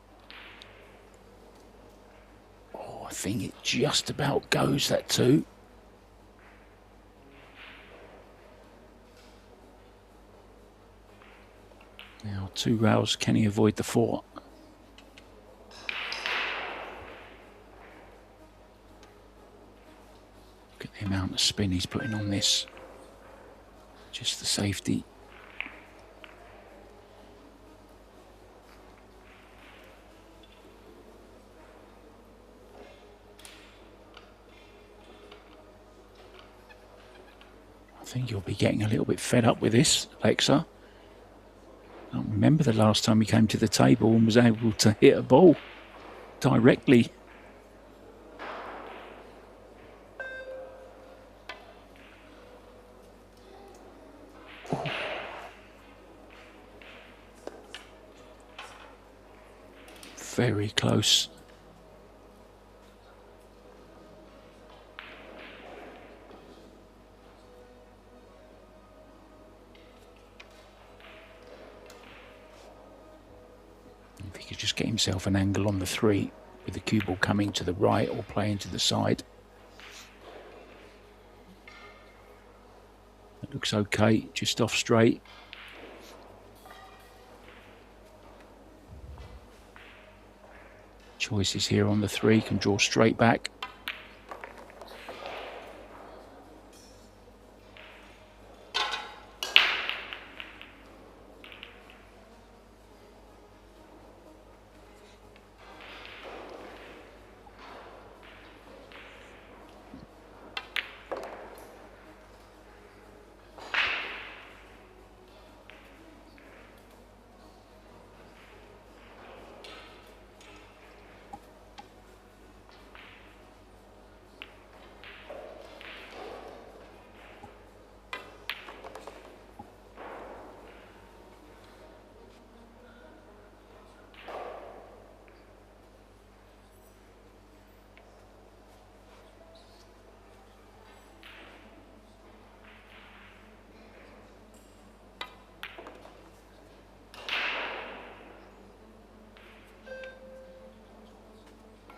Oh, I think it just about goes, that 2. Now 2 rails, can he avoid the 4? Look at the amount of spin he's putting on this. Just the safety. I think you'll be getting a little bit fed up with this, Alexa. I don't remember the last time he came to the table and was able to hit a ball directly. Oh. Very close. If he could just get himself an angle on the 3 with the cue ball coming to the right or playing to the side. That looks okay, just off straight. Choices here on the 3, can draw straight back.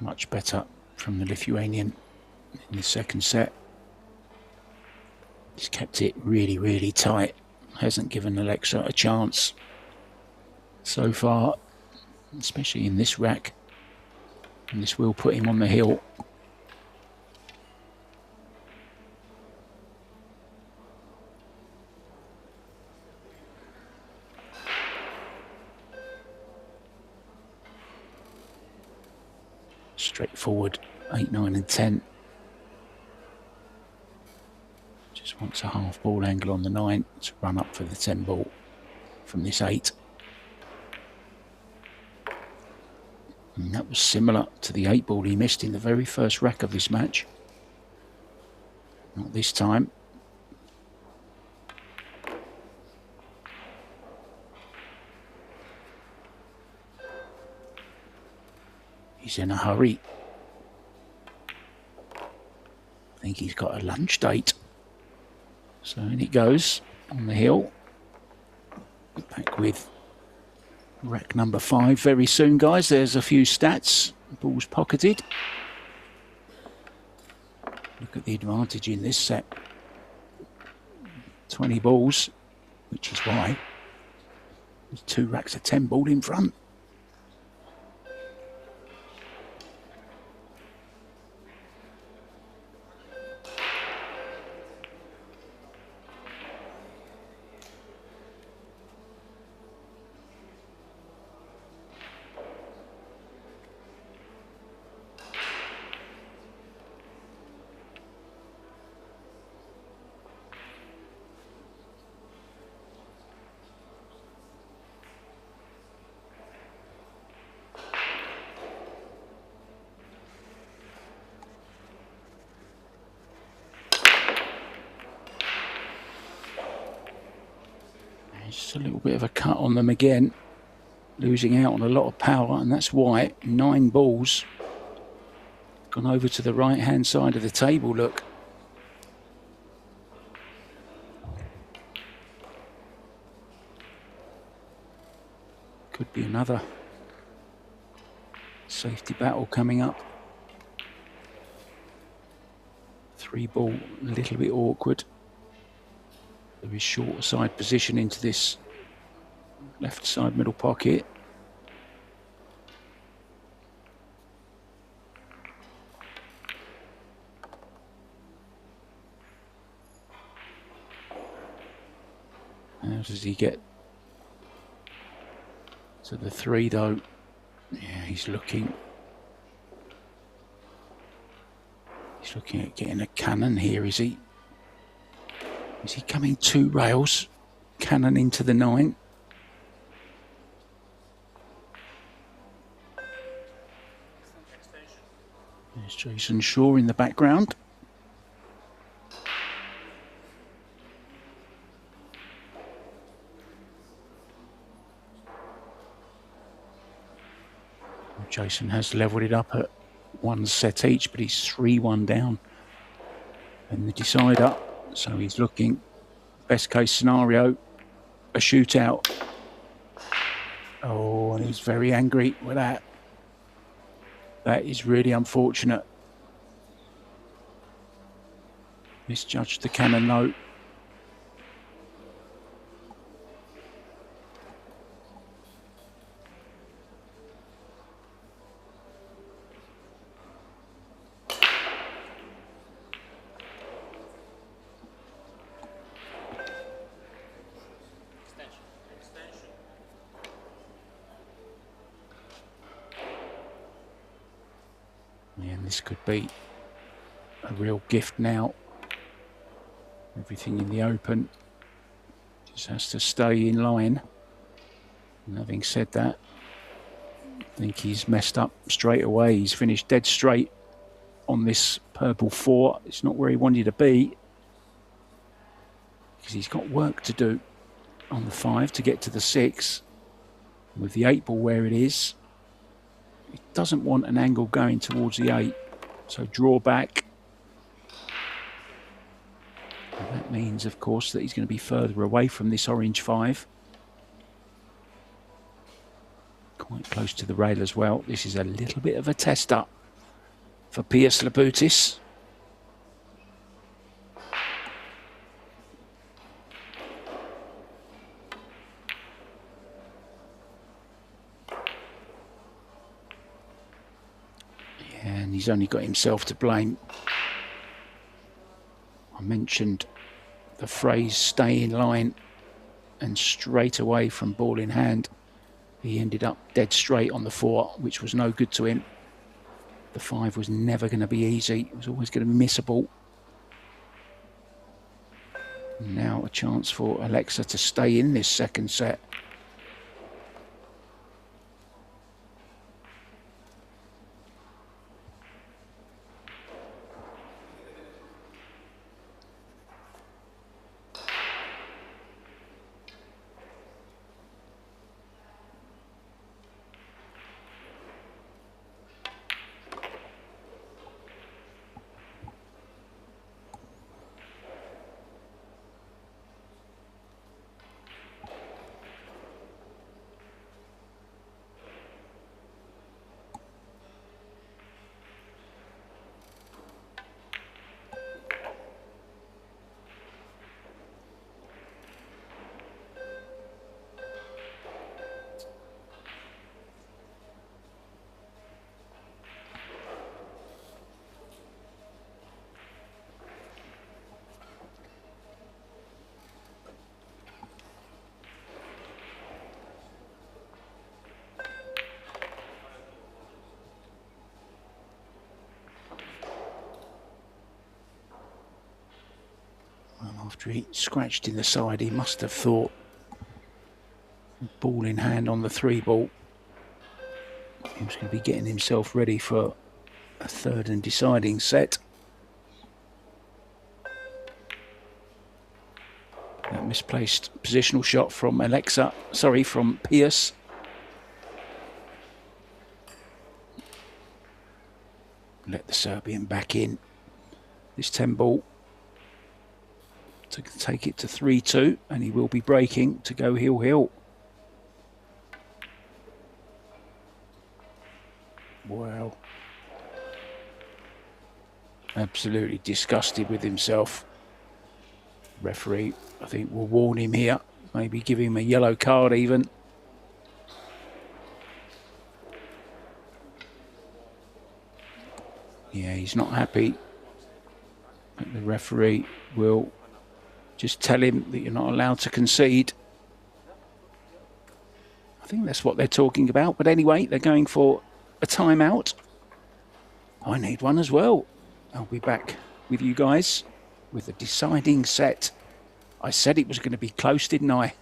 Much better from the Lithuanian in the second set. He's kept it really, really tight. Hasn't given Alexa a chance so far, especially in this rack. And this will put him on the hill. Straightforward 8, 9 and 10. Just wants a half ball angle on the 9 to run up for the 10 ball from this 8. And that was similar to the 8 ball he missed in the very first rack of this match. Not this time. He's in a hurry. I think he's got a lunch date. So in it goes on the hill. Back with rack number 5 very soon, guys. There's a few stats. Ball's pocketed. Look at the advantage in this set. 20 balls, which is why there's 2 racks of 10 ball in front. Just a little bit of a cut on them again, losing out on a lot of power, and that's why 9 balls gone over to the right hand side of the table. Look, could be another safety battle coming up. 3 ball, a little bit awkward. There is shorter side position into this left side middle pocket. How does he get to the 3 though? Yeah, he's looking at getting a cannon here, is he? Is he coming 2 rails? Cannon into the 9. There's Jason Shaw in the background. Jason has levelled it up at 1 set each, but he's 3-1 down in the decider. So he's looking, best case scenario, a shootout. Oh, and he's very angry with that. That is really unfortunate. Misjudged the cannon note. This could be a real gift now. Everything in the open. Just has to stay in line. And having said that, I think he's messed up straight away. He's finished dead straight on this purple 4. It's not where he wanted to be, because he's got work to do on the 5 to get to the 6. With the 8 ball where it is, he doesn't want an angle going towards the 8. So draw back. And that means, of course, that he's going to be further away from this orange 5. Quite close to the rail as well. This is a little bit of a tester for PECELJ LABUTIS. And he's only got himself to blame. I mentioned the phrase stay in line, and straight away from ball in hand he ended up dead straight on the 4, which was no good to him. The 5 was never going to be easy. It was always going to be missable. And now a chance for Alexa to stay in this second set. After he scratched in the side, he must have thought, ball in hand on the 3 ball, he was going to be getting himself ready for a third and deciding set. That misplaced positional shot from from Pierce. Let the Serbian back in. This 10 ball to take it to 3-2, and he will be breaking to go heel. Wow. Absolutely disgusted with himself. Referee, I think, will warn him here. Maybe give him a yellow card even. Yeah, he's not happy. But the referee will just tell him that you're not allowed to concede. I think that's what they're talking about. But anyway, they're going for a timeout. I need one as well. I'll be back with you guys with the deciding set. I said it was going to be close, didn't I?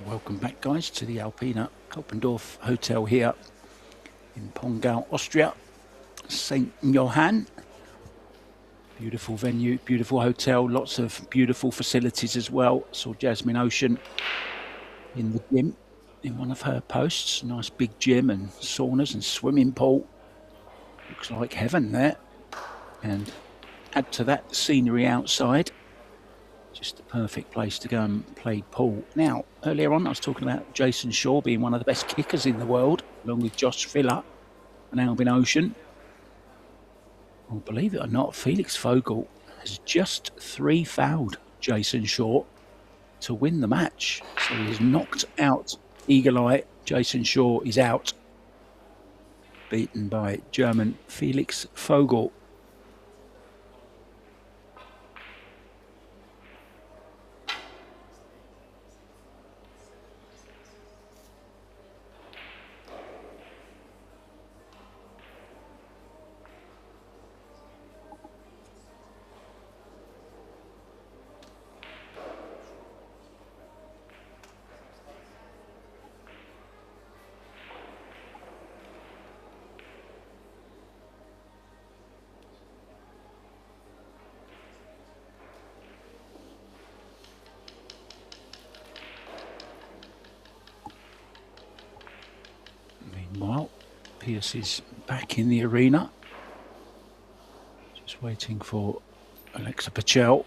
Welcome back, guys, to the Alpina Alpendorf Hotel here in Pongau, Austria. St. Johann. Beautiful venue, beautiful hotel, lots of beautiful facilities as well. Saw Jasmine Ocean in the gym in one of her posts. Nice big gym and saunas and swimming pool. Looks like heaven there. And add to that the scenery outside. Just the perfect place to go and play pool. Now, earlier on I was talking about Jason Shaw being one of the best kickers in the world, along with Josh Filler and Albin Ocean. Well, believe it or not, Felix Vogel has just 3-fouled Jason Shaw to win the match. So he's knocked out Eagle Eye. Jason Shaw is out, beaten by German Felix Vogel. Meanwhile, Pierce is back in the arena. Just waiting for Alexa PECELJ.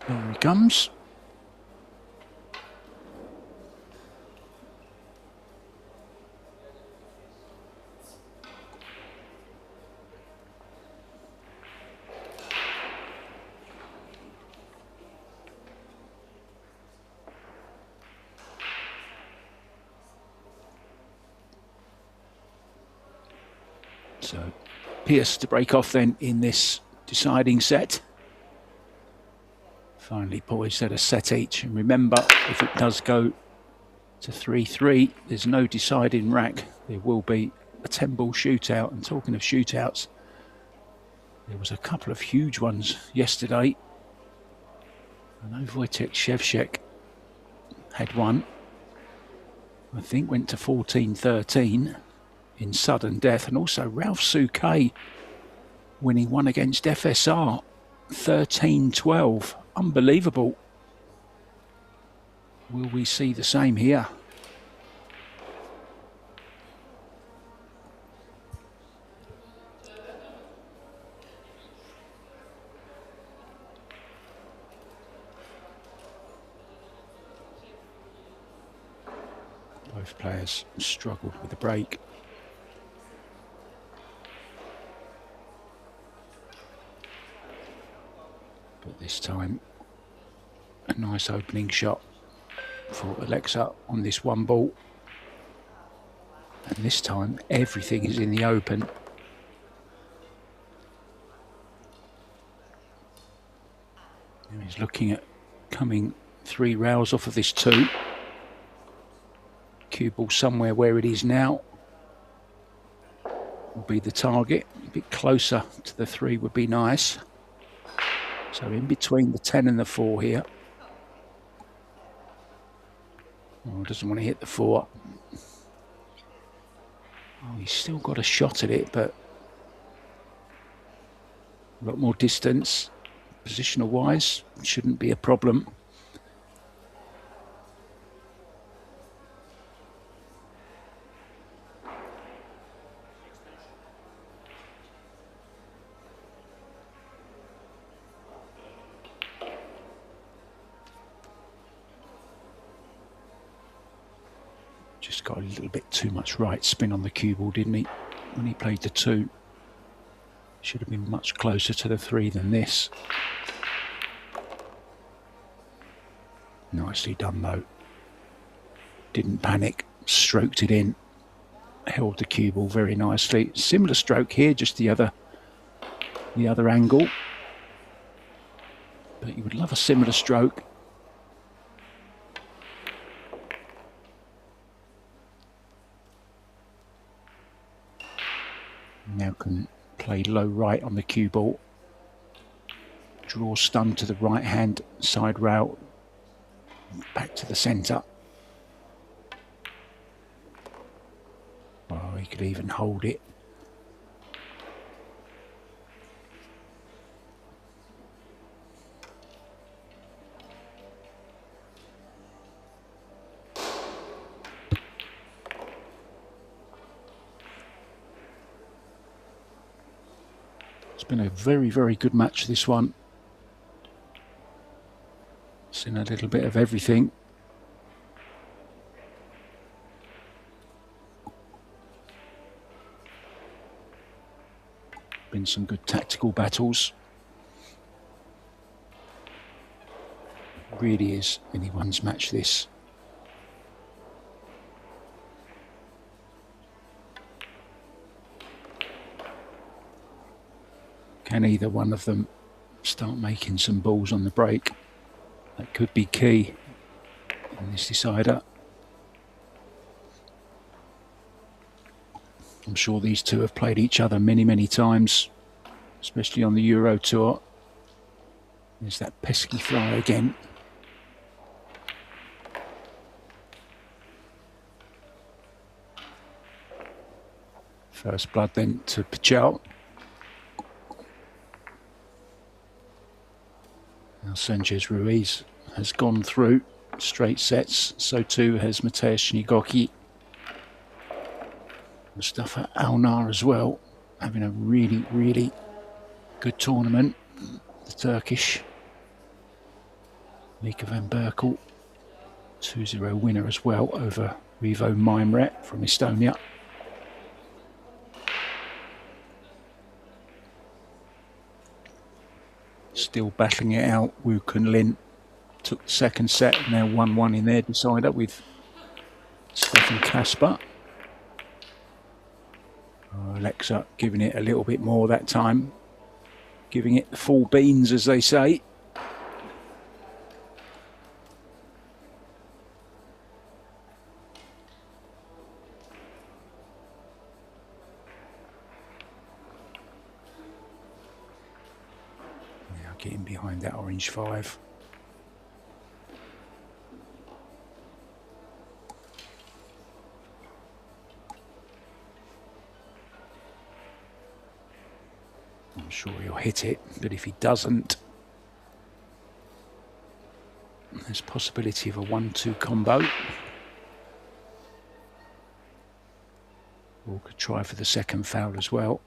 There he comes. So Pierce to break off then in this deciding set. Finally poised at a set each. And remember, if it does go to 3-3, there's no deciding rack. There will be a 10-ball shootout. And talking of shootouts, there was a couple of huge ones yesterday. I know Wojciech Szewczak had one. I think went to 14-13 in sudden death. And also Ralph Souquet winning one against FSR, 13-12. Unbelievable. Will we see the same here? Both players struggled with the break. But this time, a nice opening shot for Alexa on this one ball. And this time, everything is in the open. And he's looking at coming 3 rails off of this 2. Cue ball somewhere where it is now will be the target. A bit closer to the 3 would be nice. So in between the 10 and the 4 here. Oh, doesn't want to hit the 4. Oh, he's still got a shot at it, but a lot more distance. Positional wise, shouldn't be a problem. Just got a little bit too much right spin on the cue ball, didn't he? When he played the 2. Should have been much closer to the 3 than this. Nicely done though. Didn't panic, stroked it in. held the cue ball very nicely. Similar stroke here, just the other angle. But you would love a similar stroke. Now can play low right on the cue ball. Draw stun to the right hand side rail. Back to the centre. Oh, he could even hold it. It's been a very, very good match, this one. Seen a little bit of everything. Been some good tactical battles. Really is anyone's match, this. Can either one of them start making some balls on the break? That could be key in this decider. I'm sure these two have played each other many, many times, especially on the Euro Tour. There's that pesky fly again. First blood then to PECELJ. Now Sanchez Ruiz has gone through straight sets, so too has Mateusz Nigoki. Mustafa Alnar as well, having a really, really good tournament. The Turkish. Mika van Berkel, 2-0 winner as well over Rivo Maimre from Estonia. Still battling it out. Wu Kun Lin took the second set, now 1-1 in their decider with Stefan Kasper. Alexa giving it a little bit more that time, giving it the full beans, as they say. Now getting behind that orange 5. I'm sure he'll hit it, but if he doesn't, there's a possibility of a 1-2 combo. Or could try for the second foul as well.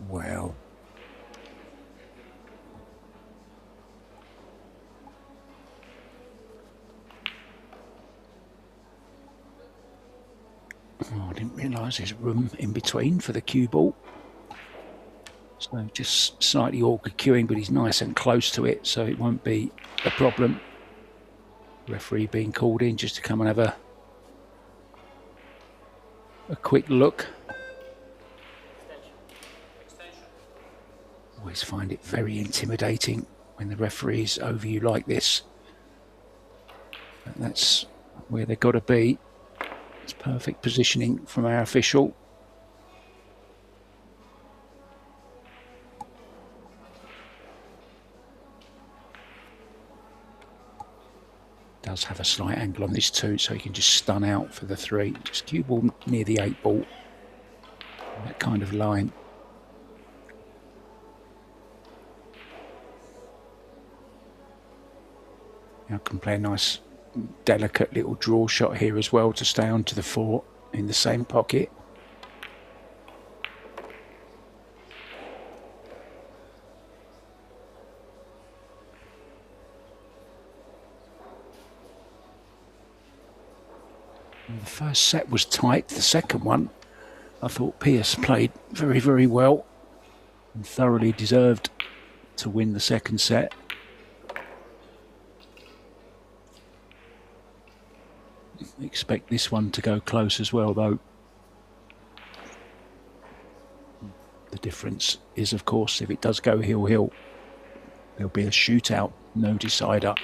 Well. Oh, I didn't realise there's room in between for the cue ball. So just slightly awkward cueing, but he's nice and close to it, so it won't be a problem. Referee being called in just to come and have a quick look. Always find it very intimidating when the referee's over you like this. But that's where they've got to be. It's perfect positioning from our official. Does have a slight angle on this too, so he can just stun out for the 3. Just cue ball near the 8 ball. That kind of line. Now can play a nice delicate little draw shot here as well to stay onto the 4 in the same pocket. And the first set was tight. The second one, I thought Pierce played very, very well. and thoroughly deserved to win the second set. Expect this one to go close as well, though. The difference is, of course, if it does go hill-hill, there'll be a shootout, no decider.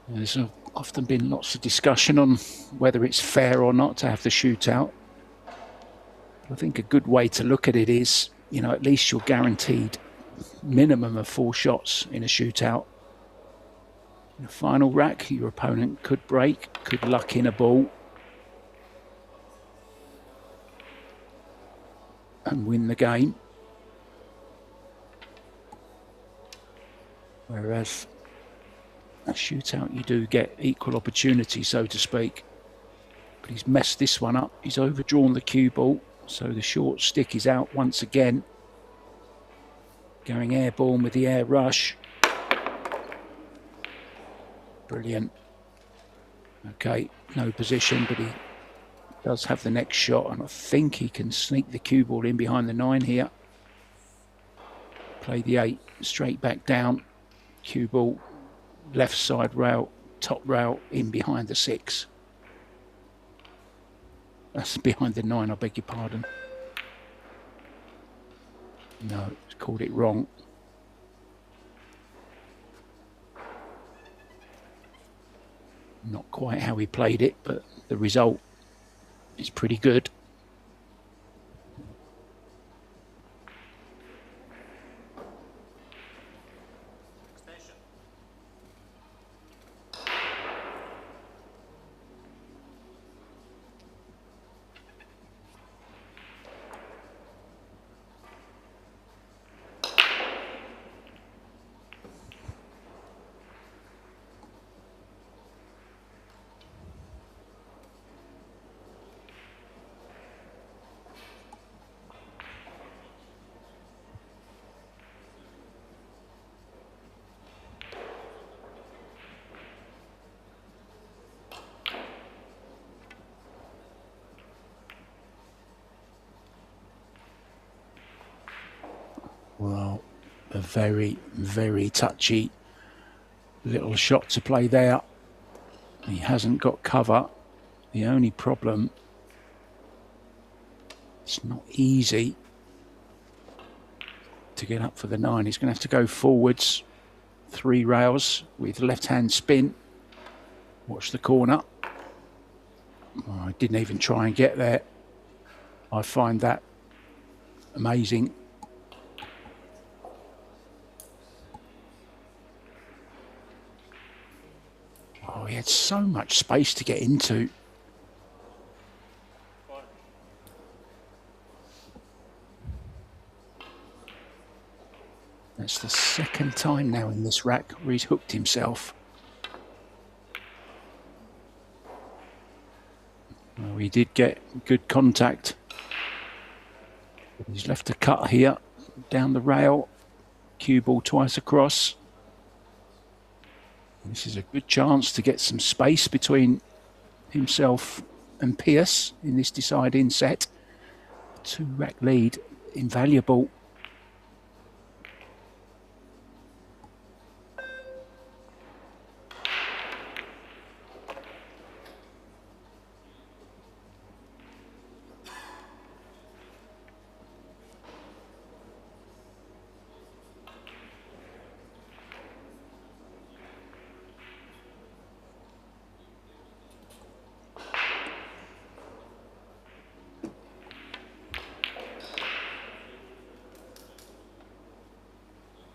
There's often been lots of discussion on whether it's fair or not to have the shootout. I think a good way to look at it is, you know, at least you're guaranteed minimum of 4 shots in a shootout. In the final rack, your opponent could break, could luck in a ball and win the game. Whereas a shootout, you do get equal opportunity, so to speak. But he's messed this one up. He's overdrawn the cue ball, so the short stick is out once again. Going airborne with the air rush. Brilliant. Okay, no position, but he does have the next shot, and I think he can sneak the cue ball in behind the 9 here. Play the 8 straight back down. Cue ball, left side rail, top rail, in behind the 6. That's behind the 9, I beg your pardon. No, called it wrong. Not quite how he played it, but the result is pretty good. Well, a very, very touchy little shot to play there. He hasn't got cover. The only problem, it's not easy to get up for the 9. He's going to have to go forwards 3 rails with left-hand spin. Watch the corner. Oh, I didn't even try and get there. I find that amazing. Oh, he had so much space to get into. That's the second time now in this rack where he's hooked himself. Well, he did get good contact. He's left a cut here, down the rail. Cue ball twice across. This is a good chance to get some space between himself and Pierce in this deciding set. 2-rack lead, invaluable.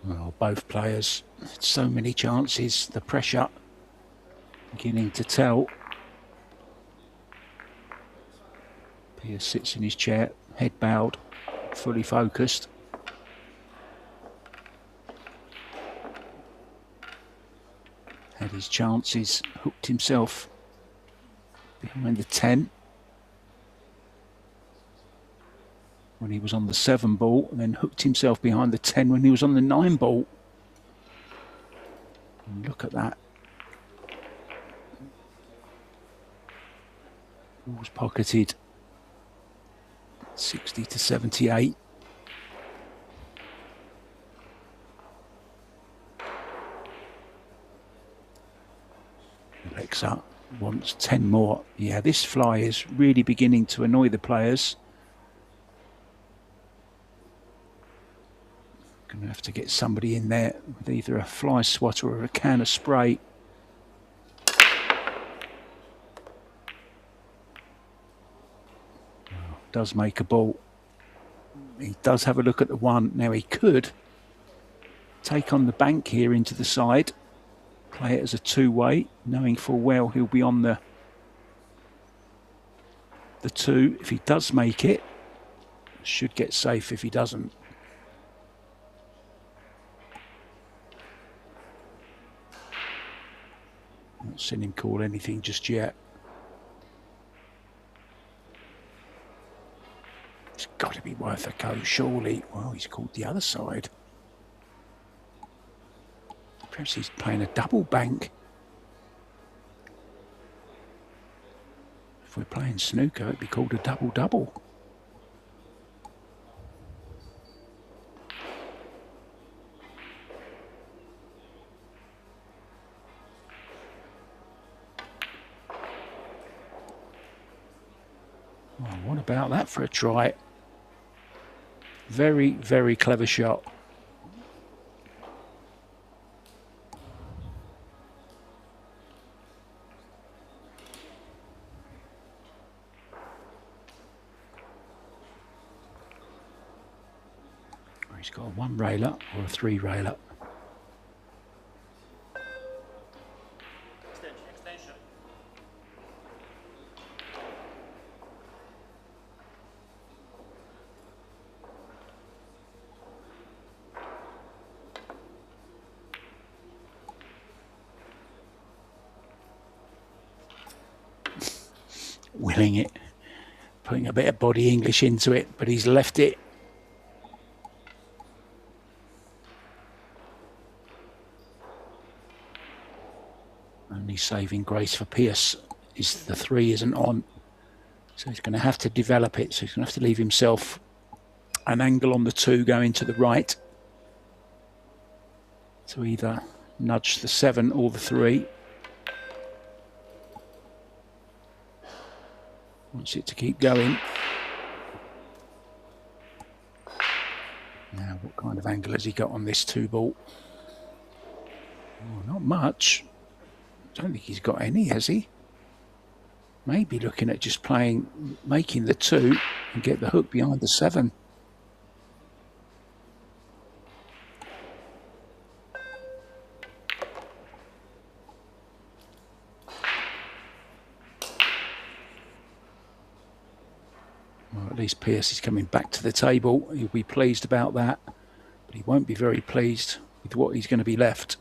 Well, both players had so many chances, the pressure beginning to tell. Pierce sits in his chair, head bowed, fully focused. Had his chances, hooked himself behind the 10 when he was on the 7 ball, and then hooked himself behind the 10 when he was on the 9 ball. And look at that. Ball's pocketed 60 to 78. Alexa wants 10 more. Yeah, this fly is really beginning to annoy the players. Going to have to get somebody in there with either a fly swatter or a can of spray. Does make a ball. He does have a look at the one. Now he could take on the bank here into the side, play it as a two-way, knowing full well he'll be on the two. If he does make it, should get safe if he doesn't. Not seen him call anything just yet. It's got to be worth a go, surely. Well, he's called the other side. Perhaps he's playing a double bank. If we're playing snooker, it'd be called a double-double. Well, what about that for a try? Very, very clever shot. He's got a one railer or a three railer. Extension. Willing it, putting a bit of body English into it, but he's left it. Only saving grace for Pierce is the three isn't on, so he's going to have to develop it. So he's going to have to leave himself an angle on the two going to the right to either nudge the seven or the three. Wants it to keep going. Now, what kind of angle has he got on this two ball? Oh, not much. I don't think he's got any, has he? Maybe looking at just playing, making the two and get the hook behind the seven. Well, at least Pierce is coming back to the table. He'll be pleased about that, but he won't be very pleased with what he's going to be left.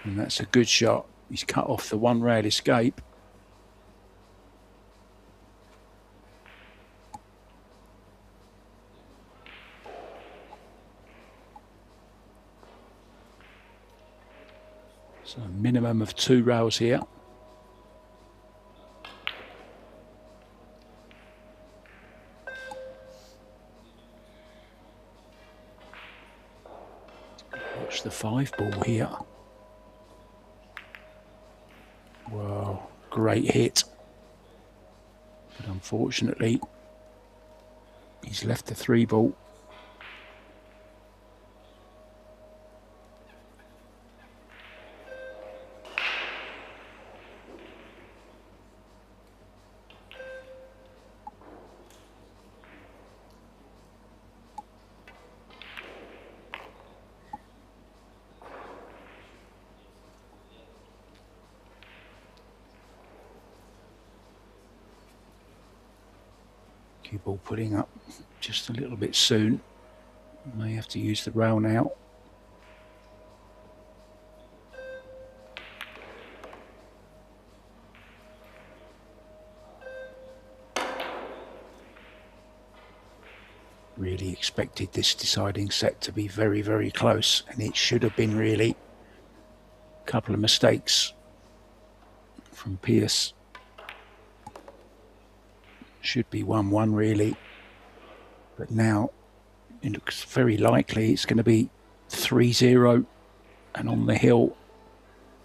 And that's a good shot. He's cut off the one rail escape. So a minimum of two rails here. Watch the five ball here. Wow, great hit. But unfortunately, he's left the three ball. Cue ball putting up just a little bit soon. May have to use the rail now. Really expected this deciding set to be very, very close, and it should have been really. A couple of mistakes from Pierce. Should be 1-1 really. But now it looks very likely it's going to be 3-0 and on the hill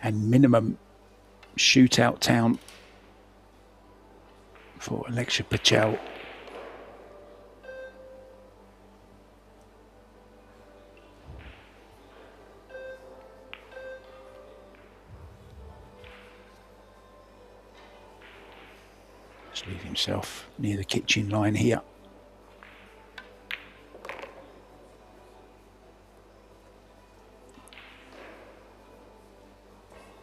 and minimum shootout town for Alexia PECELJ. Just leave himself near the kitchen line here.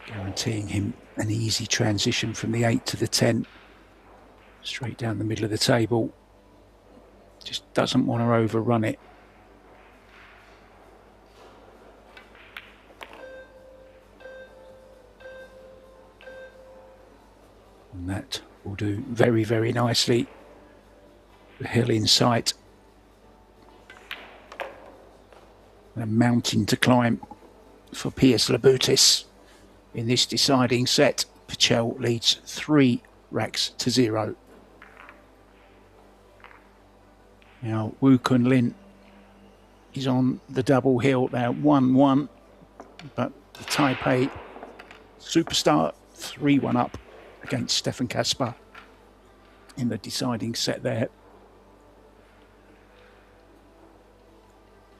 Guaranteeing him an easy transition from the 8 to the 10. Straight down the middle of the table. Just doesn't want to overrun it. And that will do very, very nicely. The hill in sight. And a mountain to climb for PECELJ LABUTIS in this deciding set. PECELJ leads 3-0. Now Wu Kun Lin is on the double hill now, 1-1, but the Taipei superstar 3-1 up against Stefan Kasper in the deciding set there.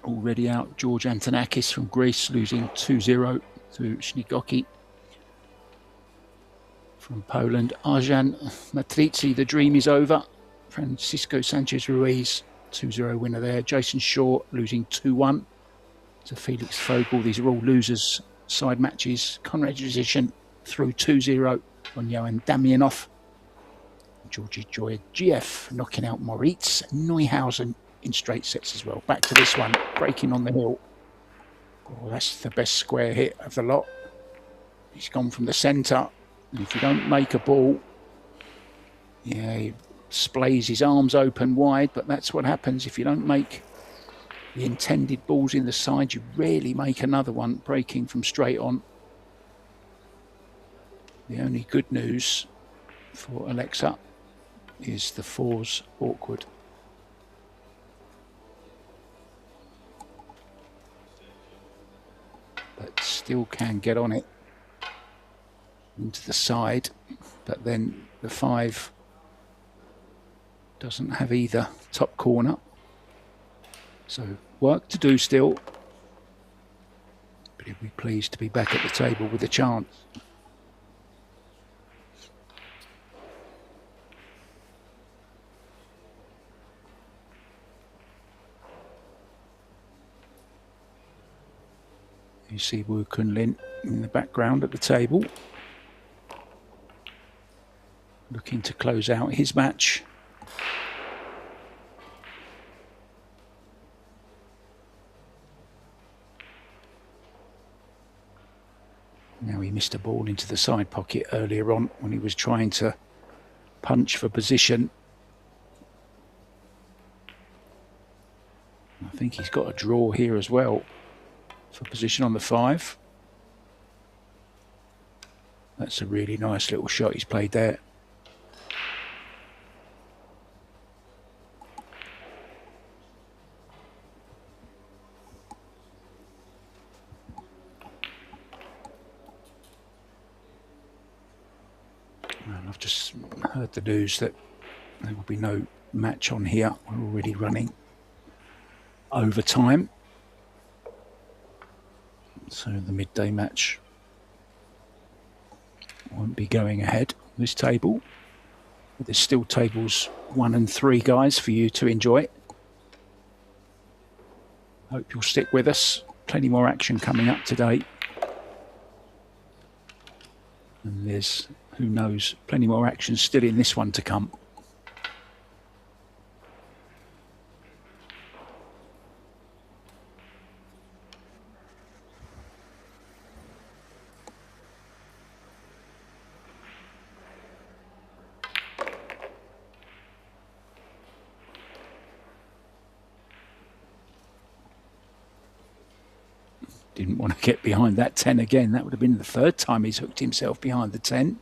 Already out, George Antonakis from Greece losing 2-0 to Sznigoki. From Poland, Arjan Matrici, the dream is over. Francisco Sanchez Ruiz, 2-0 winner there. Jason Shaw losing 2-1 to Felix Fogel. These are all losers side matches. Konrad Zizichin through 2-0 on Johann Damianov. Georgi Georgiev knocking out Moritz Neuhausen in straight sets as well. Back to this one, breaking on the hill. Oh, that's the best square hit of the lot. He's gone from the centre. And if you don't make a ball, yeah, he splays his arms open wide, but that's what happens if you don't make the intended balls in the side. You rarely make another one breaking from straight on. The only good news for Alexa is the four's awkward. But still can get on it into the side, but then the 5 doesn't have either top corner, so work to do still, but he'll be pleased to be back at the table with a chance. You see Wu Kun Lin in the background at the table, looking to close out his match. Now he missed a ball into the side pocket earlier on when he was trying to punch for position. I think he's got a draw here as well for position on the 5. That's a really nice little shot he's played there. And I've just heard the news that there will be no match on here. We're already running overtime. So the midday match won't be going ahead on this table. But there's still tables 1 and 3, guys, for you to enjoy. Hope you'll stick with us. Plenty more action coming up today. And there's, who knows, plenty more action still in this one to come. Didn't want to get behind that 10 again. That would have been the 3rd time he's hooked himself behind the 10.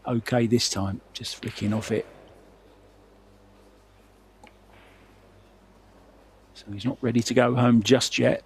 Okay, this time, just flicking off it. So he's not ready to go home just yet.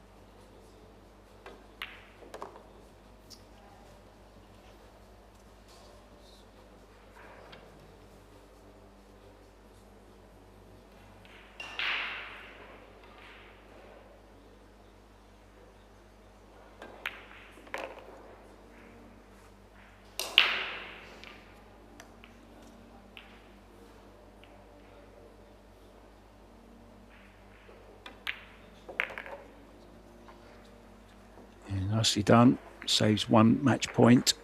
Nicely done. Saves 1 match point.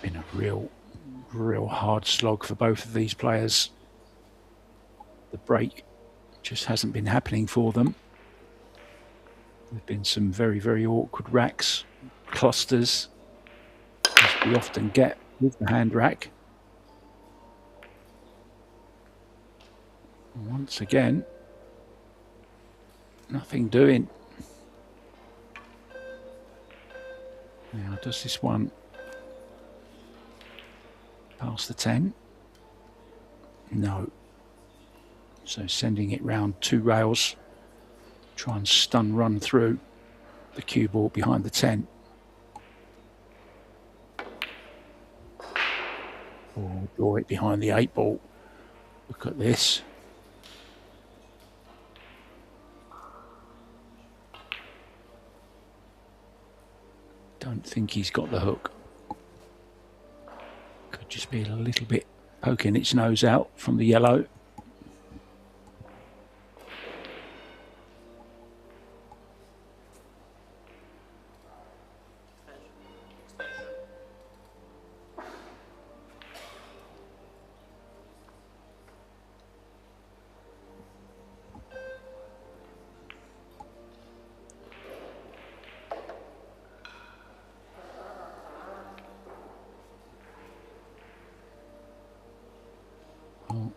Been a real hard slog for both of these players. The break just hasn't been happening for them. There've been some very awkward racks, clusters, as we often get with the hand rack. And once again, nothing doing. Now, does this one past the 10? No. So sending it round 2 rails, try and stun run through the cue ball behind the 10. Or draw it behind the 8 ball. Look at this. Don't think he's got the hook. Could just be a little bit poking its nose out from the yellow.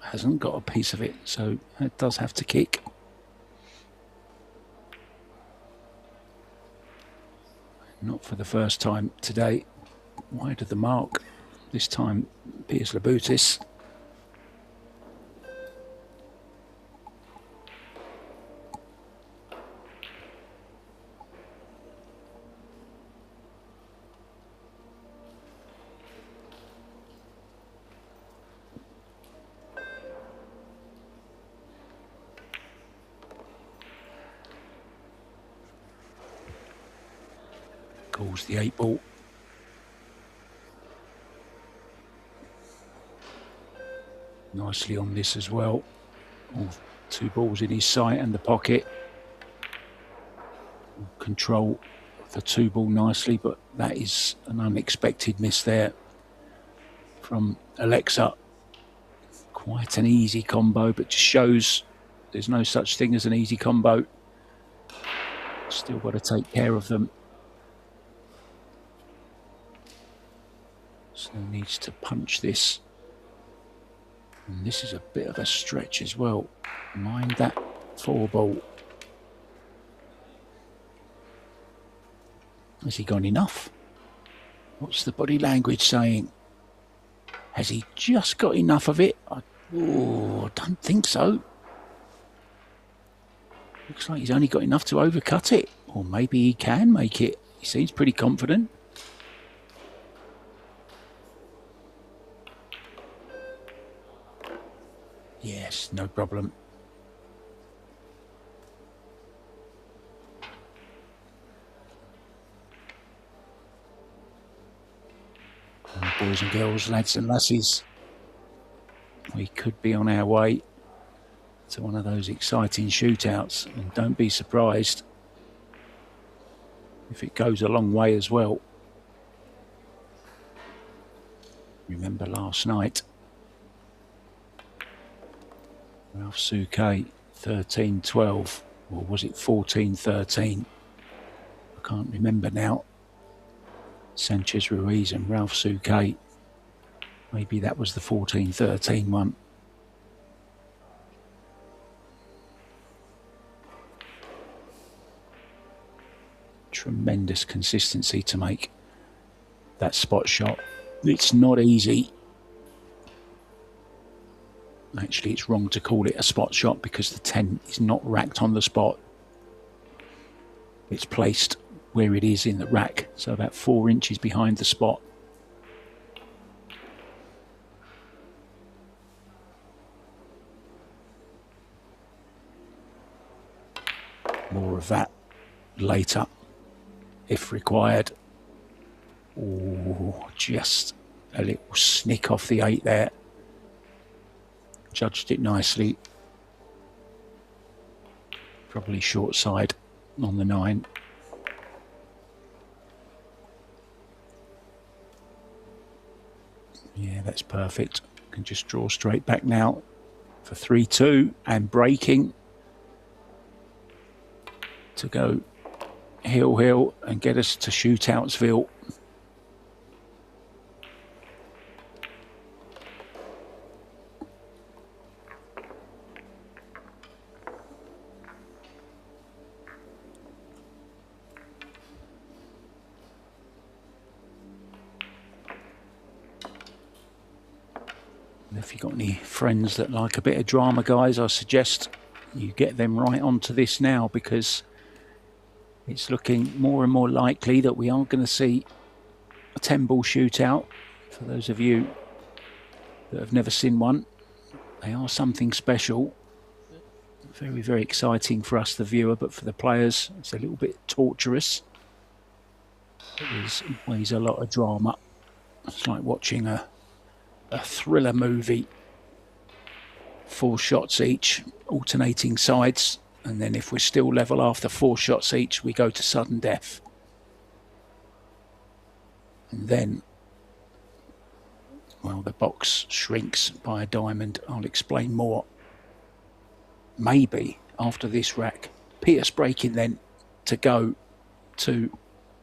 Hasn't got a piece of it, so it does have to kick. Not for the first time today. Wide of the mark. This time, PECELJ LABUTIS. Calls the 8 ball. Nicely on this as well. All 2 balls in his sight and the pocket. Control the 2 ball nicely, but that is an unexpected miss there from Alexa. Quite an easy combo, but just shows there's no such thing as an easy combo. Still got to take care of them. So needs to punch this. And this is a bit of a stretch as well. Mind that 4 ball. Has he gone enough? What's the body language saying? Has he just got enough of it? I don't think so. Looks like he's only got enough to overcut it. Or maybe he can make it. He seems pretty confident. Yes, no problem. Boys and girls, lads and lassies, we could be on our way to one of those exciting shootouts, and don't be surprised if it goes a long way as well. Remember last night, Ralph Souquet 13-12, or was it 14-13? I can't remember now. Sanchez Ruiz and Ralph Souquet. Maybe that was the 14-13 one. Tremendous consistency to make that spot shot. It's not easy. Actually, it's wrong to call it a spot shot because the 10 is not racked on the spot. It's placed where it is in the rack, so about 4 inches behind the spot. More of that later, if required. Oh, just a little snick off the 8 there. Judged it nicely. Probably short side on the 9. Yeah, that's perfect. Can just draw straight back now for 3-2 and breaking to go hill and get us to Shootoutsville. If you've got any friends that like a bit of drama, guys, I suggest you get them right onto this now, because it's looking more and more likely that we are going to see a 10-ball shootout. For those of you that have never seen one, they are something special. Very, very exciting for us, the viewer, but for the players, it's a little bit torturous. There's always a lot of drama. It's like watching a thriller movie. 4 shots each, alternating sides, and then if we're still level after 4 shots each, we go to sudden death. And then, well, the box shrinks by a diamond. I'll explain more maybe after this rack. Pierce breaking then to go to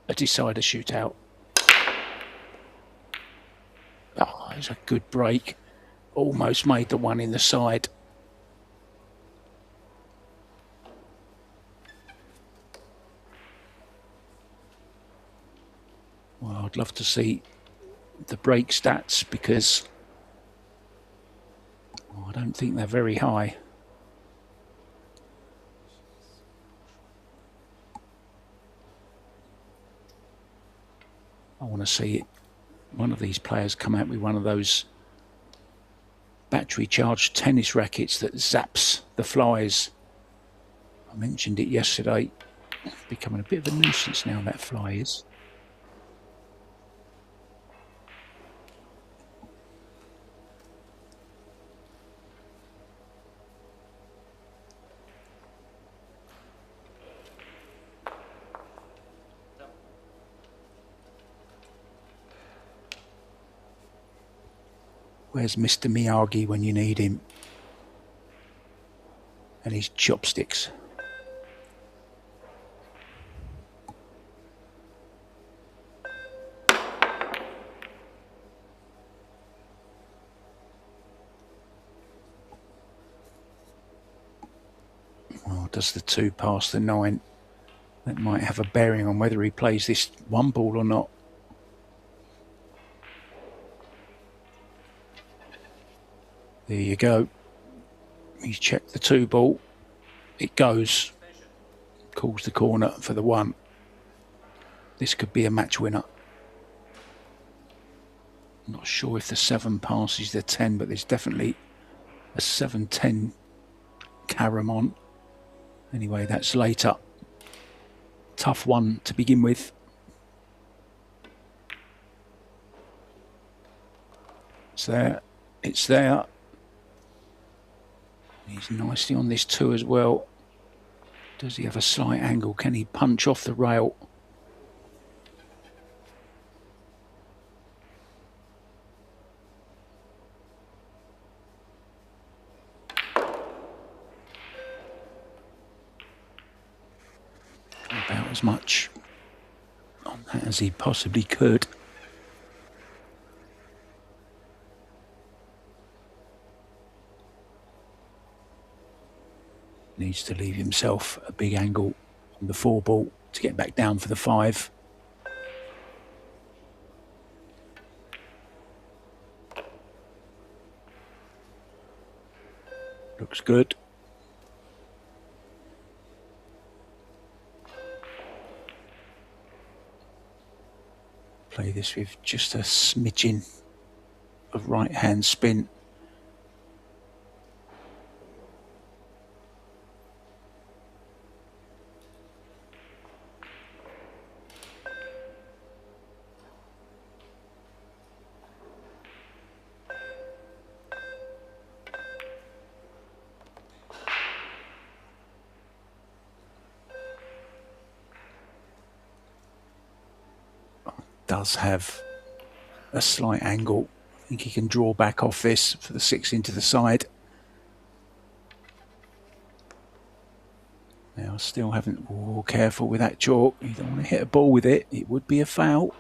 a decider shootout. Oh, it's a good break. Almost made the one in the side. Well, I'd love to see the break stats, because I don't think they're very high. I want to see it. One of these players come out with one of those battery charged tennis rackets that zaps the flies. I mentioned it yesterday. It's becoming a bit of a nuisance now, that fly is. Where's Mr. Miyagi when you need him? And his chopsticks. Well, does the 2 pass the 9? That might have a bearing on whether he plays this 1 ball or not. There you go. He's checked the 2 ball. It goes. Calls the corner for the 1. This could be a match winner. I'm not sure if the 7 passes the 10, but there's definitely a 7-10 carom on. Anyway, that's later. Tough one to begin with. It's there. It's there. He's nicely on this 2 as well. Does he have a slight angle? Can he punch off the rail? as much on that as he possibly could. Needs to leave himself a big angle on the 4 ball to get back down for the 5. Looks good. Play this with just a smidgen of right hand spin. Does have a slight angle. I think he can draw back off this for the 6 into the side. Now still haven't. Oh, careful with that chalk. You don't want to hit a ball with it. It would be a foul.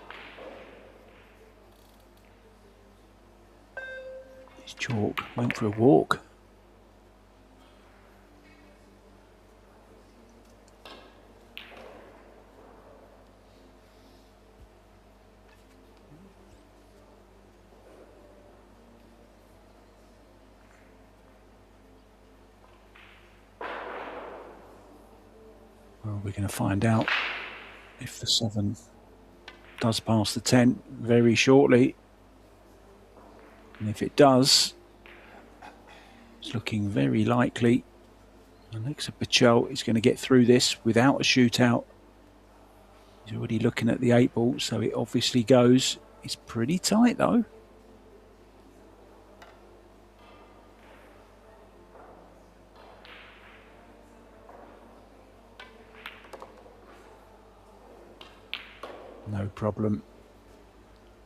His chalk went for a walk. Well, we're going to find out if the 7 does pass the 10 very shortly. And if it does, it's looking very likely Alexa PECELJ is going to get through this without a shootout. He's already looking at the 8 ball, so it obviously goes. It's pretty tight though. No problem.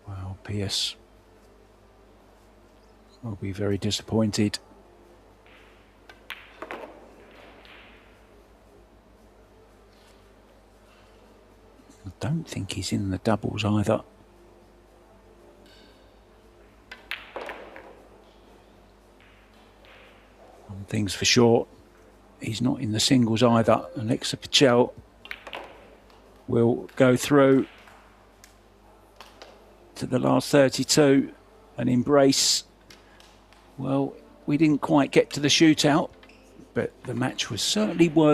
Well, PS will be very disappointed. I don't think he's in the doubles either. One thing's for sure, he's not in the singles either. Alexa PECELJ will go through to the last 32 and embrace. Well, we didn't quite get to the shootout, but the match was certainly worth